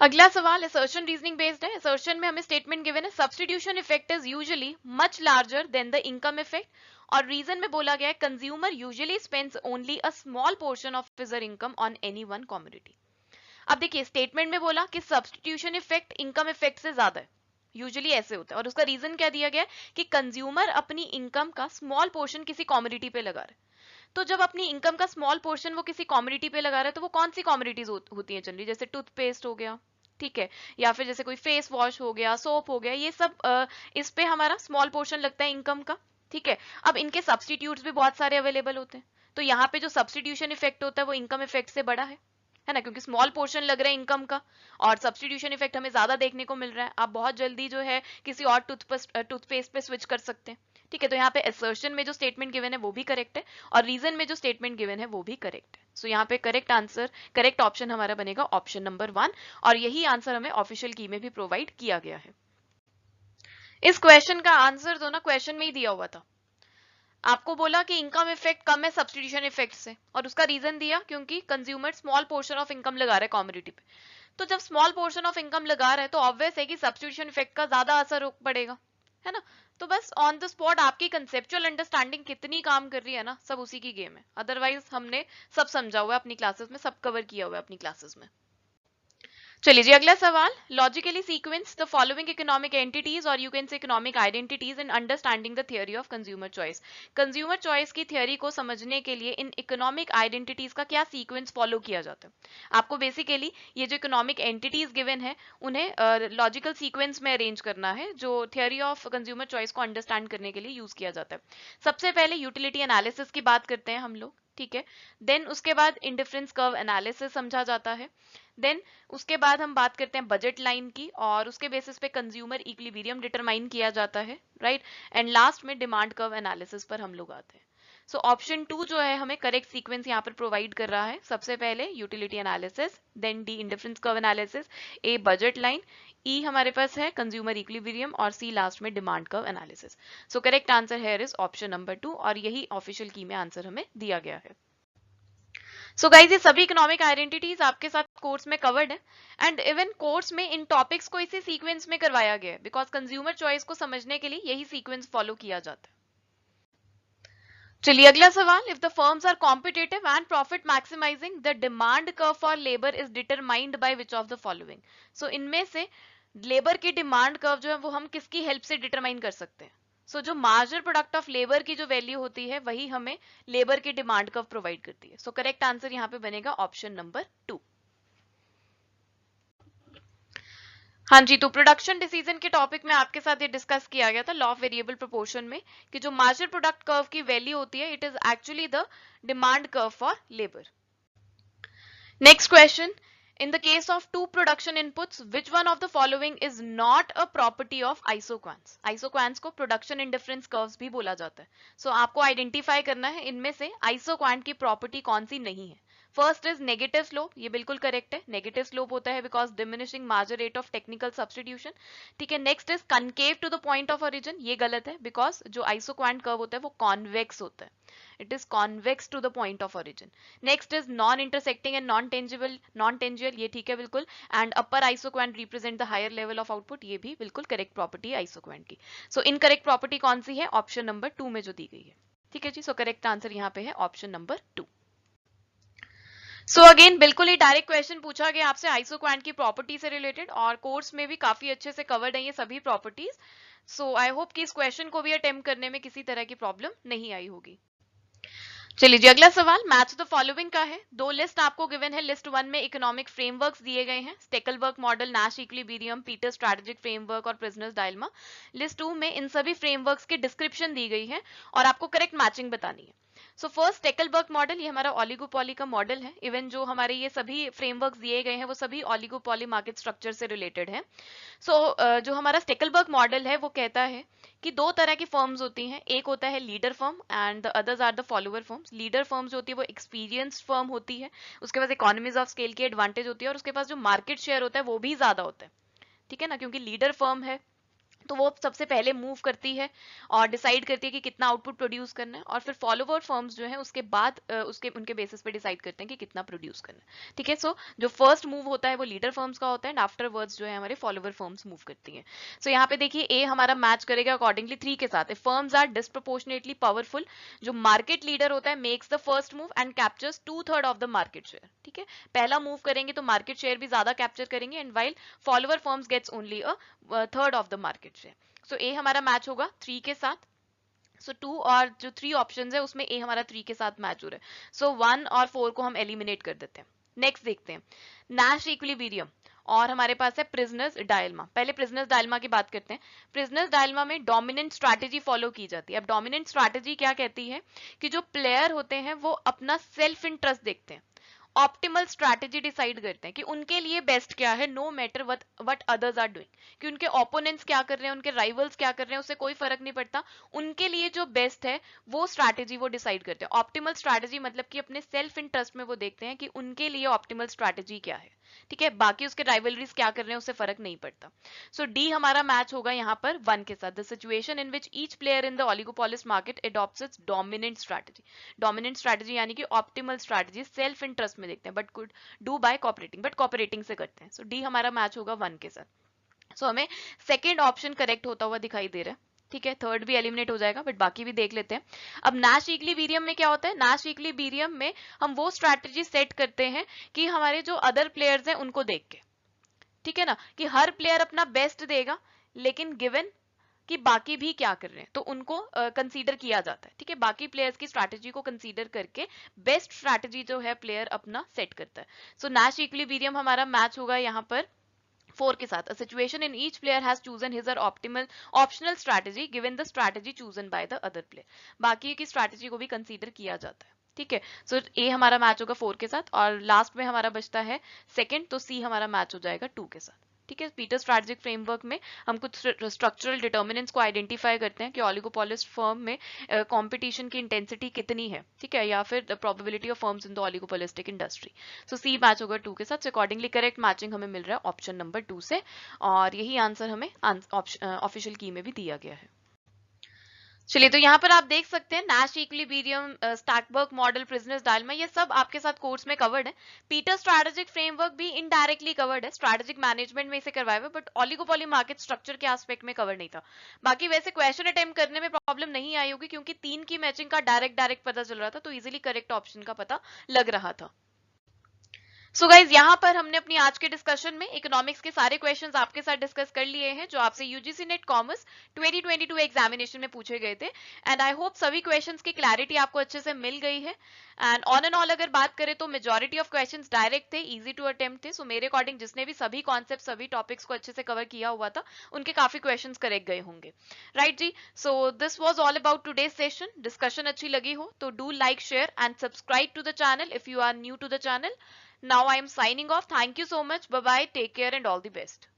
अगला सवाल असर्शन रीजनिंग बेस्ड है। असर्शन में हमें स्टेटमेंट गिवन है, substitution effect is usually much larger than the income effect, और रीजन में बोला गया है consumer usually spends only a small portion of his income on any one commodity. अब देखिए स्टेटमेंट में बोला कि सब्स्टिट्यूशन इफेक्ट इनकम इफेक्ट से ज्यादा है, यूजुअली ऐसे होता है, और उसका रीजन क्या दिया गया है कि कंज्यूमर अपनी इनकम का स्मॉल पोर्शन किसी कमोडिटी पे लगा रहा है। तो जब अपनी इनकम का स्मॉल पोर्शन वो किसी कमोडिटी पे लगा रहा है तो वो कौन सी कमोडिटीज होती हैं जनरली, जैसे टूथपेस्ट हो गया, ठीक है, या फिर जैसे कोई फेस वॉश हो गया, सोप हो गया, ये सब इस पे हमारा स्मॉल पोर्शन लगता है इनकम का, ठीक है। अब इनके सब्सटीट्यूट्स भी बहुत सारे अवेलेबल होते हैं, तो यहाँ पे जो सब्सटीट्यूशन इफेक्ट होता है वो इनकम इफेक्ट से बड़ा है ना, क्योंकि स्मॉल पोर्शन लग रहा है इनकम का, और सब्सटीट्यूशन इफेक्ट हमें ज्यादा देखने को मिल रहा है, आप बहुत जल्दी जो है किसी और टूथपेस्ट पे स्विच कर सकते हैं, ठीक है। तो यहाँ पे असर्शन में जो स्टेटमेंट गिवन है वो भी करेक्ट है, और रीजन में जो स्टेटमेंट गिवन है वो भी करेक्ट है। सो यहाँ पे करेक्ट आंसर, करेक्ट ऑप्शन हमारा बनेगा ऑप्शन नंबर 1, और यही आंसर हमें ऑफिशियल की में भी प्रोवाइड किया गया है। इस क्वेश्चन का आंसर तो ना क्वेश्चन में ही दिया हुआ था, आपको बोला कि इनकम इफेक्ट कम है सब्सटीट्यूशन इफेक्ट से, और उसका रीजन दिया क्योंकि consumer small portion of income लगा रहा है कमोडिटी पे। तो जब स्मॉल पोर्शन ऑफ इनकम लगा रहा है तो ऑब्वियस है कि सब्सटीट्यूशन इफेक्ट का ज्यादा असर पड़ेगा, है ना। तो बस ऑन द स्पॉट आपकी कंसेप्चुअल अंडरस्टैंडिंग कितनी काम कर रही है ना, सब उसी की गेम है, अदरवाइज हमने सब समझा हुआ है अपनी क्लासेस में, सब कवर किया हुआ है अपनी क्लासेस में। चलिए जी अगला सवाल, logically sequence the following economic entities और you can say economic identities in understanding the theory of consumer choice. Consumer choice की थ्योरी को समझने के लिए इन इकोनॉमिक आइडेंटिटीज का क्या सीक्वेंस फॉलो किया जाता है। आपको बेसिकली ये जो इकोनॉमिक एंटिटीज गिवन है उन्हें लॉजिकल सीक्वेंस में अरेंज करना है, जो थ्योरी ऑफ कंज्यूमर चॉइस को अंडरस्टैंड करने के लिए यूज किया जाता है। सबसे पहले यूटिलिटी एनालिसिस की बात करते हैं हम लोग, ठीक है। देन उसके बाद इंडिफरेंस कर्व एनालिसिस समझा जाता है। देन उसके बाद हम बात करते हैं बजट लाइन की, और उसके बेसिस पे कंज्यूमर इक्विलिब्रियम डिटरमाइन किया जाता है, राइट। एंड लास्ट में डिमांड कर्व एनालिसिस पर हम लोग आते हैं। सो ऑप्शन 2 जो है हमें करेक्ट सीक्वेंस यहाँ पर प्रोवाइड कर रहा है, सबसे पहले utility analysis, then D indifference curve analysis, A budget line, E हमारे पास है कंज्यूमर इक्विलिब्रियम, और सी लास्ट में demand curve analysis. So correct answer here is option number 2, और यही ऑफिशियल की में आंसर हमें दिया गया है। सो गाइज ये सभी इकोनॉमिक आइडेंटिटीज आपके साथ कोर्स में कवर्ड है, एंड इवन कोर्स में इन टॉपिक्स को इसी सीक्वेंस में करवाया गया है, बिकॉज कंज्यूमर चॉइस को समझने के लिए यही सीक्वेंस फॉलो किया जाता है। चलिए अगला सवाल, if the firms are competitive and profit maximising the demand curve for labour is determined by which of the following. So इनमें से लेबर की डिमांड कर्व जो है वो हम किसकी हेल्प से डिटरमाइन कर सकते हैं? सो जो मार्जिनल प्रोडक्ट ऑफ लेबर की जो वैल्यू होती है वही हमें लेबर की डिमांड कर्व प्रोवाइड करती है। सो करेक्ट आंसर यहाँ पे बनेगा ऑप्शन नंबर 2। हाँ जी, तो प्रोडक्शन डिसीजन के टॉपिक में आपके साथ ये डिस्कस किया गया था लॉ ऑफ वेरिएबल प्रोपोर्शन में, कि जो मार्जिनल प्रोडक्ट कर्व की वैल्यू होती है it is actually the demand curve for labour. Next question, in the case of two production inputs which one of the following is not a property of isoquants? isoquants को production indifference curves भी बोला जाता है। so आपको identify करना है इनमें से isoquant की प्रॉपर्टी कौन सी नहीं है। फर्स्ट इज नेगेटिव स्लोप, ये बिल्कुल करेक्ट है, नेगेटिव स्लोप होता है because diminishing margin rate of technical substitution. ठीक है, next is concave to the point of origin, ये गलत है बिकॉज जो आइसोक्वांट कर्व होता है वो कॉन्वेक्स होता है, it is convex to the point of origin. Next is non intersecting and non tangible, ये ठीक है बिल्कुल, and upper isoquant represent the higher level of output, ये भी बिल्कुल करेक्ट प्रॉपर्टी है आइसोक्वांट की। सो इनकरेक्ट प्रॉपर्टी कौन सी है? ऑप्शन नंबर 2 में जो दी गई है। ठीक है जी, सो करेक्ट आंसर यहाँ पे है ऑप्शन नंबर 2। सो अगेन बिल्कुल ही डायरेक्ट क्वेश्चन पूछा गया आपसे आइसोक्वांट की प्रॉपर्टी से रिलेटेड, और कोर्स में भी काफी अच्छे से कवर्ड है ये सभी प्रॉपर्टीज। सो आई होप कि इस क्वेश्चन को भी अटेम्प्ट करने में किसी तरह की प्रॉब्लम नहीं आई होगी। चलिए जी अगला सवाल मैच द फॉलोइंग का है। दो लिस्ट आपको गिवन है, लिस्ट 1 में इकोनॉमिक फ्रेमवर्क्स दिए गए हैं, Stackelberg model, Nash equilibrium, Peter strategic framework और प्रिजनर्स डायलेमा। लिस्ट 2 में इन सभी फ्रेमवर्क्स की डिस्क्रिप्शन दी गई है और आपको करेक्ट मैचिंग बतानी है। सो फर्स्ट स्टेकलबर्ग मॉडल, ये हमारा ओलिगोपॉली का मॉडल है। इवन जो हमारे ये सभी फ्रेमवर्क्स दिए गए हैं वो सभी ओलिगोपॉली मार्केट स्ट्रक्चर से रिलेटेड है। जो हमारा स्टेकलबर्ग मॉडल है वो कहता है कि दो तरह की फर्म्स होती हैं, एक होता है leader firm and the others are the follower firms. Leader firms जो होती है वो एक्सपीरियंस्ड फर्म होती है, उसके पास इकोनॉमीज ऑफ स्केल की एडवांटेज होती है और उसके पास जो मार्केट शेयर होता है वो भी ज्यादा होता है। ठीक है ना, क्योंकि लीडर फर्म है तो वो सबसे पहले मूव करती है और डिसाइड करती है कि कितना आउटपुट प्रोड्यूस करना है, और फिर फॉलोवर फर्म्स जो है उसके बाद उसके उनके बेसिस पे डिसाइड करते हैं कि कितना प्रोड्यूस करना है। ठीक है, सो जो फर्स्ट मूव होता है वो लीडर फर्म्स का होता है एंड आफ्टरवर्ड्स जो है हमारे फॉलोवर फर्म्स मूव करती हैं। सो यहाँ पे देखिए ए हमारा मैच करेगा अकॉर्डिंगली 3 के साथ। फर्म्स आर डिस्प्रोपोर्शनेटली पावरफुल, जो मार्केट लीडर होता है makes the first move and captures 2/3 of the market share. ठीक है, पहला मूव करेंगे तो मार्केट शेयर भी ज्यादा कैप्चर करेंगे and while follower firms gets only a third of the market share. So A हमारा मैच होगा 3 के साथ। सो 2 और जो 3 ऑप्शंस है उसमें ए हमारा 3 के साथ मैच हो रहा है। सो 1 और 4 को हम एलिमिनेट कर देते हैं। नेक्स्ट देखते हैं नैश इक्विलिब्रियम और हमारे पास है प्रिजनर्स डायलेमा। पहले प्रिजनर्स डायलेमा की बात करते हैं। प्रिजनर्स डायलेमा में डोमिनेंट स्ट्रैटेजी फॉलो की जाती है। अब डोमिनेंट स्ट्रैटेजी क्या कहती है कि जो प्लेयर होते हैं वो अपना सेल्फ इंटरेस्ट देखते हैं, ऑप्टिमल स्ट्रैटेजी डिसाइड करते हैं कि उनके लिए बेस्ट क्या है, no matter what others are doing, कि उनके ओपोनेंट्स क्या कर रहे हैं, उनके राइवल्स क्या कर रहे हैं, उससे कोई फर्क नहीं पड़ता, उनके लिए जो बेस्ट है वो स्ट्रैटेजी वो डिसाइड करते हैं। ऑप्टिमल स्ट्रैटेजी मतलब कि अपने सेल्फ इंटरेस्ट में वो देखते हैं कि उनके लिए ऑप्टिमल स्ट्रैटेजी क्या है। ठीक है, बाकी उसके राइवलरीज क्या कर रहे हैं उससे फर्क नहीं पड़ता। सो डी हमारा मैच होगा यहाँ पर 1 के साथ। The situation in which each player in the oligopolist market adopts its dominant strategy. Dominant strategy यानी कि ऑप्टिमल स्ट्रैटेजी सेल्फ इंटरेस्ट में देखते हैं but could do by cooperating, but cooperating से करते हैं। सो डी हमारा मैच होगा 1 के साथ। सो हमें सेकेंड ऑप्शन करेक्ट होता हुआ दिखाई दे रहा है। ठीक है, थर्ड भी एलिमिनेट हो जाएगा बट बाकी भी देख लेते हैं। अब नैश इक्विलिब्रियम में क्या होता है? नैश इक्विलिब्रियम में हम वो स्ट्रैटेजी सेट करते हैं कि हमारे जो अदर प्लेयर्स हैं उनको देख के, ठीक है ना, कि हर प्लेयर अपना बेस्ट देगा लेकिन गिवन कि बाकी भी क्या कर रहे हैं तो उनको कंसीडर किया जाता है। ठीक है, बाकी प्लेयर्स की स्ट्रैटेजी को कंसीडर करके बेस्ट स्ट्रैटेजी जो है प्लेयर अपना सेट करता है। सो नैश इक्विलिब्रियम हमारा मैच होगा यहाँ पर 4 के साथ। A situation in each player has chosen his or optional strategy given the strategy chosen by the other player. बाकी की स्ट्रैटेजी को भी कंसीडर किया जाता है। ठीक है, सो ए हमारा मैच होगा 4 के साथ और लास्ट में हमारा बचता है सेकंड, तो सी हमारा मैच हो जाएगा 2 के साथ। ठीक है, पीटर स्ट्रैटेजिक फ्रेमवर्क में हम कुछ स्ट्रक्चरल डिटर्मिनेंट्स को आइडेंटिफाई करते हैं कि ओलिगोपोलिस्ट फर्म में कंपटीशन की इंटेंसिटी कितनी है, ठीक है, या फिर the probability of firms in the oligopolistic industry. So C match होगा 2 के साथ। अकॉर्डिंगली करेक्ट मैचिंग हमें मिल रहा है ऑप्शन नंबर 2 से और यही आंसर हमें ऑफिशियल की में भी दिया गया है। चलिए, तो यहाँ पर आप देख सकते हैं Nash equilibrium, Stackelberg model, prisoners dilemma, ये सब आपके साथ कोर्स में कवर्ड है। पीटर स्ट्रैटेजिक फ्रेमवर्क भी इनडायरेक्टली कवर्ड है, स्ट्रैटेजिक मैनेजमेंट में इसे करवाया हुआ, बट ऑलिगोपोली मार्केट स्ट्रक्चर के एस्पेक्ट में कवर नहीं था। बाकी वैसे क्वेश्चन अटेम्प्ट करने में प्रॉब्लम नहीं आई होगी, क्योंकि 3 की मैचिंग का डायरेक्ट पता चल रहा था, तो इजिली करेक्ट ऑप्शन का पता लग रहा था। सो गाइज, यहाँ पर हमने अपनी आज के डिस्कशन में इकोनॉमिक्स के सारे क्वेश्चंस आपके साथ डिस्कस कर लिए हैं, जो आपसे यूजीसी नेट कॉमर्स 2022 एग्जामिनेशन में पूछे गए थे। एंड आई होप सभी क्वेश्चंस की क्लैरिटी आपको अच्छे से मिल गई है। एंड ऑन एंड ऑल अगर बात करें तो मेजॉरिटी ऑफ क्वेश्चंस डायरेक्ट थे, इजी टू अटेम्प्ट थे। सो मेरे अकॉर्डिंग जिसने भी सभी कॉन्सेप्ट, सभी टॉपिक्स को अच्छे से कवर किया हुआ था, उनके काफी क्वेश्चंस करेक्ट गए होंगे, राइट जी। So this was all about today's session. Discussion अच्छी लगी हो तो do like, share and subscribe to the channel if you are new to the channel. Now I am signing off. Thank you so much. Bye bye. Take care and all the best.